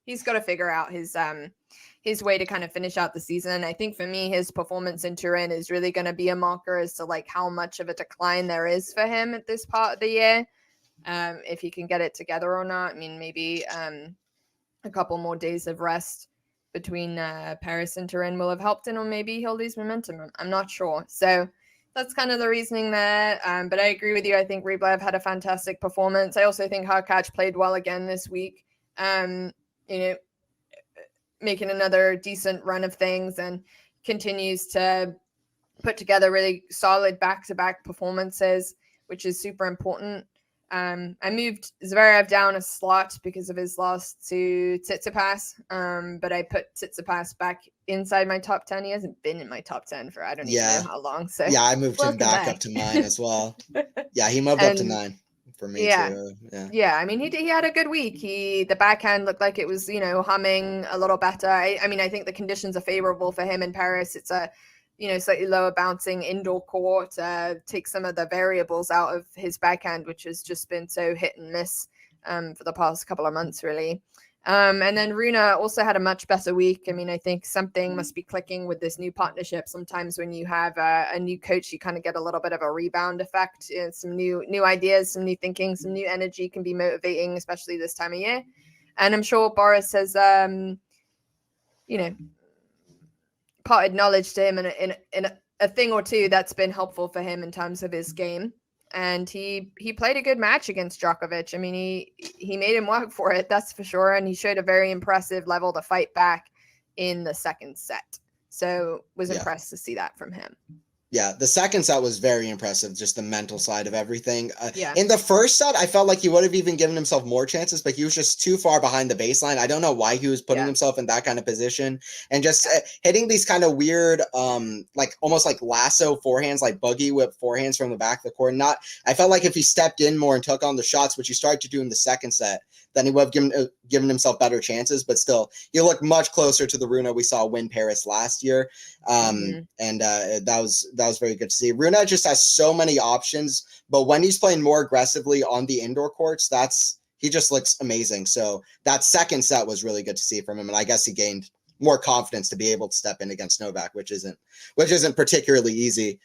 Speaker 2: He's got to figure out his way to kind of finish out the season. I think for me, his performance in Turin is really going to be a marker as to like how much of a decline there is for him at this part of the year. If he can get it together or not. I mean, maybe a couple more days of rest between Paris and Turin will have helped him, or maybe he'll lose momentum. I'm not sure. So that's kind of the reasoning there. But I agree with you. I think Rublev had a fantastic performance. I also think Hurkacz played well again this week. Making another decent run of things and continues to put together really solid back-to-back performances, which is super important. I moved Zverev down a slot because of his loss to Tsitsipas, but I put Tsitsipas back inside my top 10. He hasn't been in my top 10 for I don't even know how long. So
Speaker 1: yeah, I moved him back up to 9 as well. Yeah, he moved up to 9. for me
Speaker 2: Yeah.
Speaker 1: too. Yeah.
Speaker 2: Yeah, I mean, he had a good week. The backhand looked like it was, humming a little better. I mean, I think the conditions are favorable for him in Paris. It's a, slightly lower bouncing indoor court. Take some of the variables out of his backhand, which has just been so hit and miss for the past couple of months, really. And then Rune also had a much better week. I mean, I think something must be clicking with this new partnership. Sometimes when you have a new coach, you kind of get a little bit of a rebound effect. Some new ideas, some new thinking, some new energy can be motivating, especially this time of year. And I'm sure Boris has, parted knowledge to him in a thing or two that's been helpful for him in terms of his game. And he played a good match against Djokovic. I mean, he made him work for it, that's for sure. And he showed a very impressive level to fight back in the second set. So was impressed to see that from him.
Speaker 1: Yeah, the second set was very impressive, just the mental side of everything.
Speaker 2: Yeah.
Speaker 1: In the first set, I felt like he would have even given himself more chances, but he was just too far behind the baseline. I don't know why he was putting himself in that kind of position and just hitting these kind of weird, like almost like lasso forehands, like buggy whip forehands from the back of the court. I felt like if he stepped in more and took on the shots, which he started to do in the second set, then he would have given himself better chances. But still, he looked much closer to the Rune we saw win Paris last year. And that was very good to see. Rune just has so many options, but when he's playing more aggressively on the indoor courts, he just looks amazing. So that second set was really good to see from him, and I guess he gained more confidence to be able to step in against Novak, which isn't particularly easy.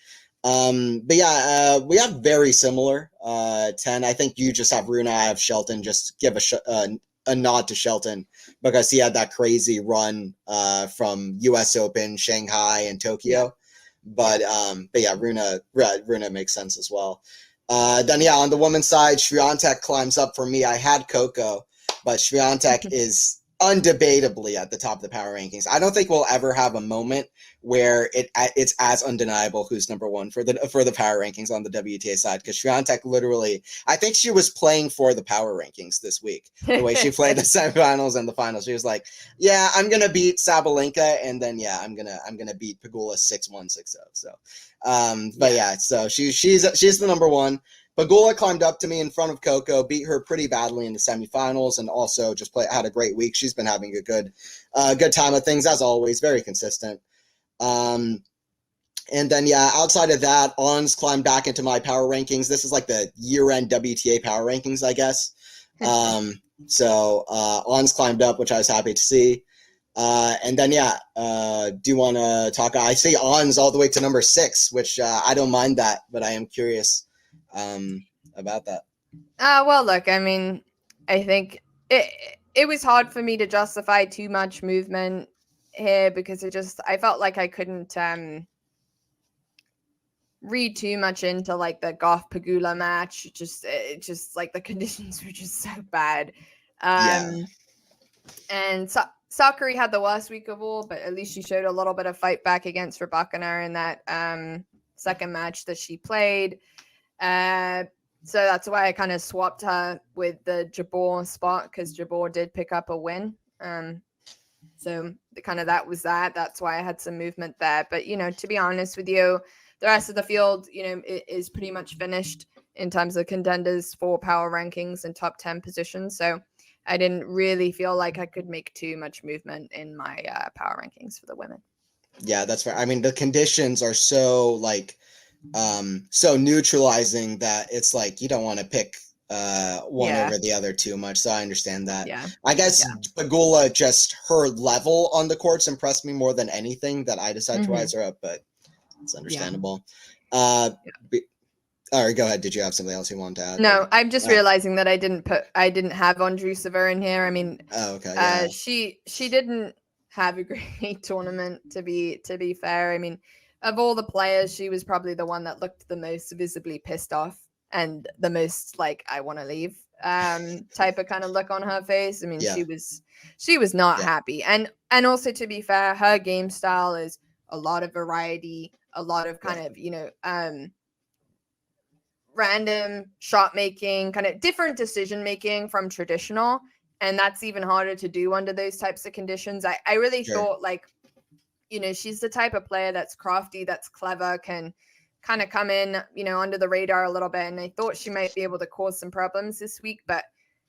Speaker 1: But yeah, we have very similar 10. I think you just have Rune, I have Shelton. Just give a nod to Shelton because he had that crazy run from US Open, Shanghai, and Tokyo. But yeah, Rune makes sense as well. Then on the women's side, Swiatek climbs up for me. I had Coco, but Swiatek is undebatably at the top of the power rankings. I don't think we'll ever have a moment where it's as undeniable who's number one for the power rankings on the WTA side, because Swiatek literally, I think she was playing for the power rankings this week. The way she played the semifinals and the finals, she was like, "Yeah, I'm gonna beat Sabalenka, and then I'm gonna beat Pegula 6-1, 6-0." So, but yeah, so she's the number one. Pegula climbed up to me in front of Coco, beat her pretty badly in the semifinals, and also just had a great week. She's been having a good time of things as always, very consistent. And then outside of that, Ons climbed back into my power rankings. This is like the year-end WTA power rankings, I guess. So Ons climbed up, which I was happy to see. And then do you want to talk? I see Ons all the way to number 6, which I don't mind that, but I am curious about that.
Speaker 2: Well, look, I mean, I think it was hard for me to justify too much movement here because I felt like I couldn't read too much into like the Goff Pegula match. It just like the conditions were just so bad. And Sakari had the worst week of all, but at least she showed a little bit of fight back against Rybakina in that second match that she played. So that's why I kind of swapped her with the Jabeur spot, because Jabeur did pick up a win. So that was that. That's why I had some movement there. But, to be honest with you, the rest of the field, it is pretty much finished in terms of contenders for power rankings and top 10 positions. So I didn't really feel like I could make too much movement in my power rankings for the women.
Speaker 1: Yeah, that's fair. I mean, the conditions are so so neutralizing that it's like you don't want to pick one over the other too much. So I understand that.
Speaker 2: Yeah.
Speaker 1: I guess Pegula, just her level on the courts impressed me more than anything that I decided to rise her up, but it's understandable. All right, go ahead. Did you have something else you wanted to add?
Speaker 2: No, I'm just realizing that I didn't have Ondrusova in here. I mean, she didn't have a great tournament to be fair. I mean, of all the players, she was probably the one that looked the most visibly pissed off and the most like I want to leave type of kind of look on her face. I mean, she was not happy. And also, to be fair, her game style is a lot of variety, a lot of kind of random shot making, kind of different decision making from traditional, and that's even harder to do under those types of conditions. I really thought she's the type of player that's crafty, that's clever, can kind of come in, under the radar a little bit. And I thought she might be able to cause some problems this week, but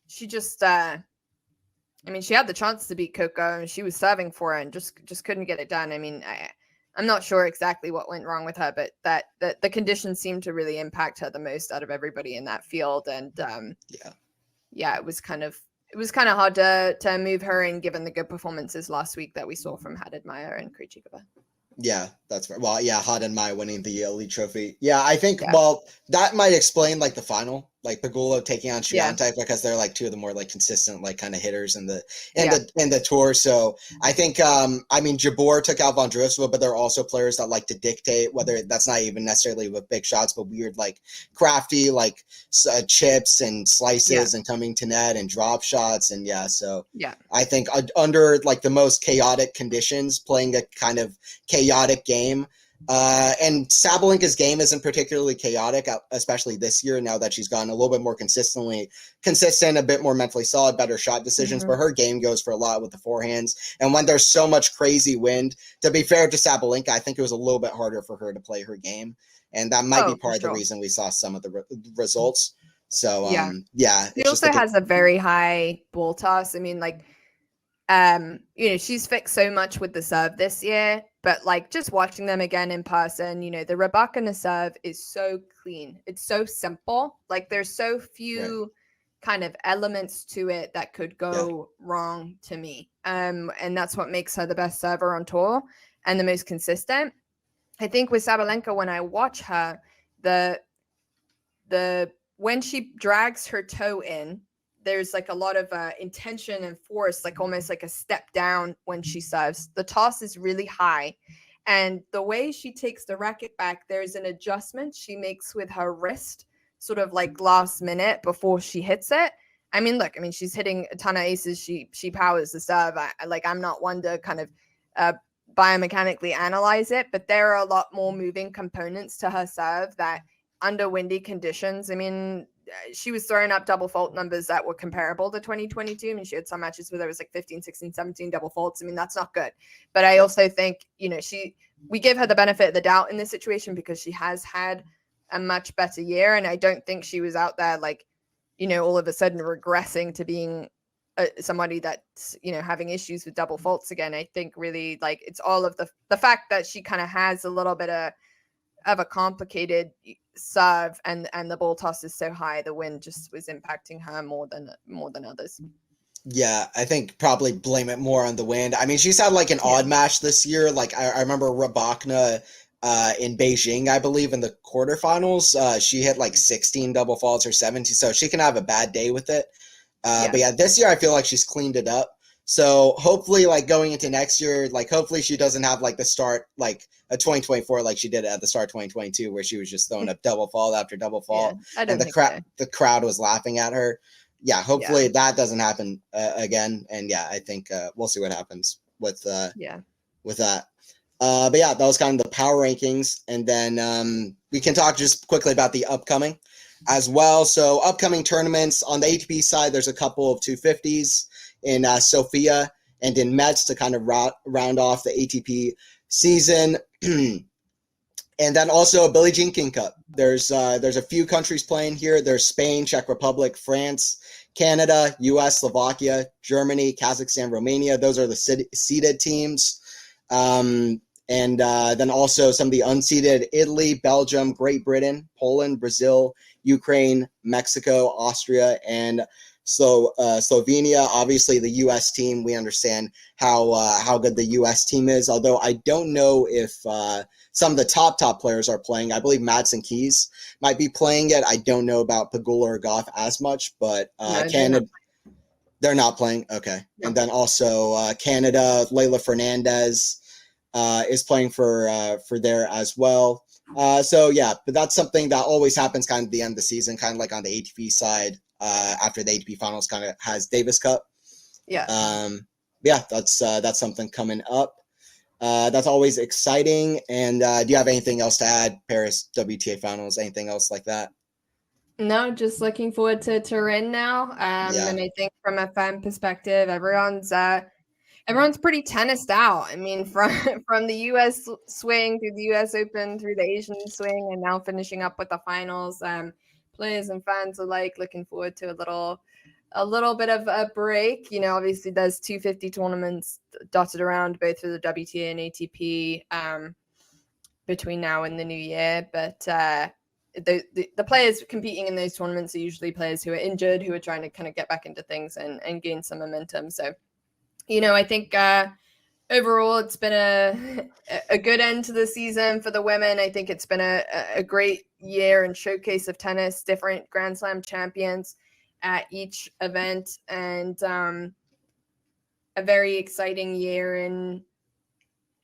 Speaker 2: she just, she had the chance to beat Coco and she was serving for it and just couldn't get it done. I'm not sure exactly what went wrong with her, but that the conditions seemed to really impact her the most out of everybody in that field. And it was kind of hard to move her in, given the good performances last week that we saw from Hadid-Meyer and Krejcikova.
Speaker 1: Yeah, that's right. Well, yeah, Hadid-Meyer winning the Elite Trophy. Yeah, I think, well, that might explain, like, the final, like, Pegula taking on Swiatek, because they're, like, two of the more, like, consistent, like, kind of hitters in the tour. So I think, Jabeur took out Vondrousova, but there are also players that like to dictate, whether that's not even necessarily with big shots, but weird, like, crafty, like, chips and slices and coming to net and drop shots. And, I think under, like, the most chaotic conditions, playing a kind of chaotic game, and Sabalenka's game isn't particularly chaotic, especially this year, now that she's gotten a little bit more consistent, a bit more mentally solid, better shot decisions, but her game goes for a lot with the forehands. And when there's so much crazy wind, to be fair to Sabalenka, I think it was a little bit harder for her to play her game. And that might be part of the reason we saw some of the results. So,
Speaker 2: She also has a very high ball toss. She's fixed so much with the serve this year, but like just watching them again in person, the Rybakina serve is so clean. It's so simple. Like there's so few kind of elements to it that could go wrong to me. And that's what makes her the best server on tour and the most consistent. I think with Sabalenka, when I watch her, when she drags her toe in, there's like a lot of intention and force, like almost like a step down when she serves. The toss is really high. And the way she takes the racket back, there's an adjustment she makes with her wrist, sort of like last minute before she hits it. She's hitting a ton of aces. She powers the serve. I'm not one to kind of biomechanically analyze it, but there are a lot more moving components to her serve that under windy conditions, she was throwing up double fault numbers that were comparable to 2022. She had some matches where there was like 15, 16, 17 double faults. That's not good. But I also think, we give her the benefit of the doubt in this situation because she has had a much better year. And I don't think she was out there like, all of a sudden regressing to being somebody that's, having issues with double faults again. I think really like it's all of the fact that she kind of has a little bit of a complicated serve and the ball toss is so high, the wind just was impacting her more than others.
Speaker 1: Yeah, I think probably blame it more on the wind. She's had like an odd match this year. Like I remember Rybakina in Beijing, I believe in the quarterfinals, she hit like 16 double faults or 17, so she can have a bad day with it. But this year I feel like she's cleaned it up. So hopefully, like going into next year, like hopefully she doesn't have like the start like a 2024 like she did at the start of 2022, where she was just throwing up double fault after double fault, and the crowd was laughing at her. Yeah, hopefully that doesn't happen again. And I think we'll see what happens with that. But that was kind of the power rankings, and then we can talk just quickly about the upcoming as well. So upcoming tournaments on the ATP side, there's a couple of 250s. In Sofia and in Metz to kind of round off the ATP season. And then also a Billie Jean King Cup. There's a few countries playing here. There's Spain, Czech Republic, France, Canada, US, Slovakia, Germany, Kazakhstan, Romania. Those are the seeded teams. And then also some of the unseeded: Italy, Belgium, Great Britain, Poland, Brazil, Ukraine, Mexico, Austria, and Slovenia. Obviously the US team, we understand how good the US team is, although I don't know if some of the top players are playing. I believe Madsen Keys might be playing it. I don't know about Pegula or Goff as much, but Canada, they're not playing. Okay. No. And then also Canada, Leila Fernandez is playing for there as well. But that's something that always happens kind of at the end of the season, kind of like on the ATP side. After the ATP Finals kind of has Davis Cup. That's something coming up. That's always exciting. And do you have anything else to add? Paris WTA Finals, anything else like that?
Speaker 2: No, just looking forward to Turin now. And I think from a fan perspective, everyone's everyone's pretty tennised out. I mean, from the U.S. swing through the U.S. Open through the Asian swing, and now finishing up with the finals. Players and fans alike looking forward to a little bit of a break. You know, obviously there's 250 tournaments dotted around both for the WTA and ATP between now and the new year, but the players competing in those tournaments are usually players who are injured, who are trying to kind of get back into things and gain some momentum. So, you know, I think overall it's been a good end to the season for the women. I think it's been a great year and showcase of tennis, different Grand Slam champions at each event, and a very exciting year in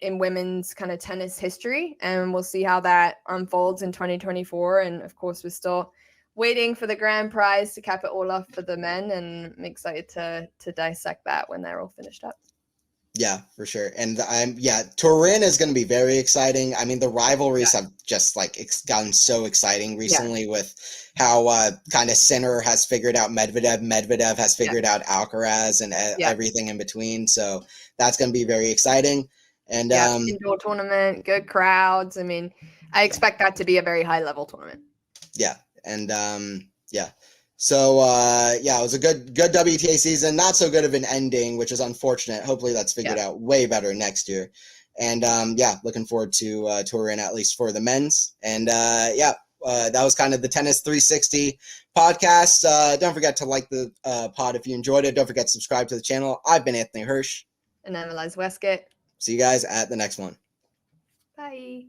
Speaker 2: women's kind of tennis history. And we'll see how that unfolds in 2024. And of course, we're still waiting for the grand prize to cap it all off for the men. And I'm excited to dissect that when they're all finished up.
Speaker 1: Yeah, for sure. And Turin is going to be very exciting. I mean, the rivalries have just gotten so exciting recently with how kind of Sinner has figured out Medvedev has figured out Alcaraz, and everything in between. So that's going to be very exciting. And
Speaker 2: indoor tournament, good crowds. I mean, I expect that to be a very high level tournament.
Speaker 1: Yeah. And So it was a good WTA season. Not so good of an ending, which is unfortunate. Hopefully that's figured out way better next year. And looking forward to Turin, at least for the men's. And that was kind of the Tennis 360 podcast. Don't forget to like the pod if you enjoyed it. Don't forget to subscribe to the channel. I've been Anthony Hirsch.
Speaker 2: And I'm Eliza Wastcoat.
Speaker 1: See you guys at the next one.
Speaker 2: Bye.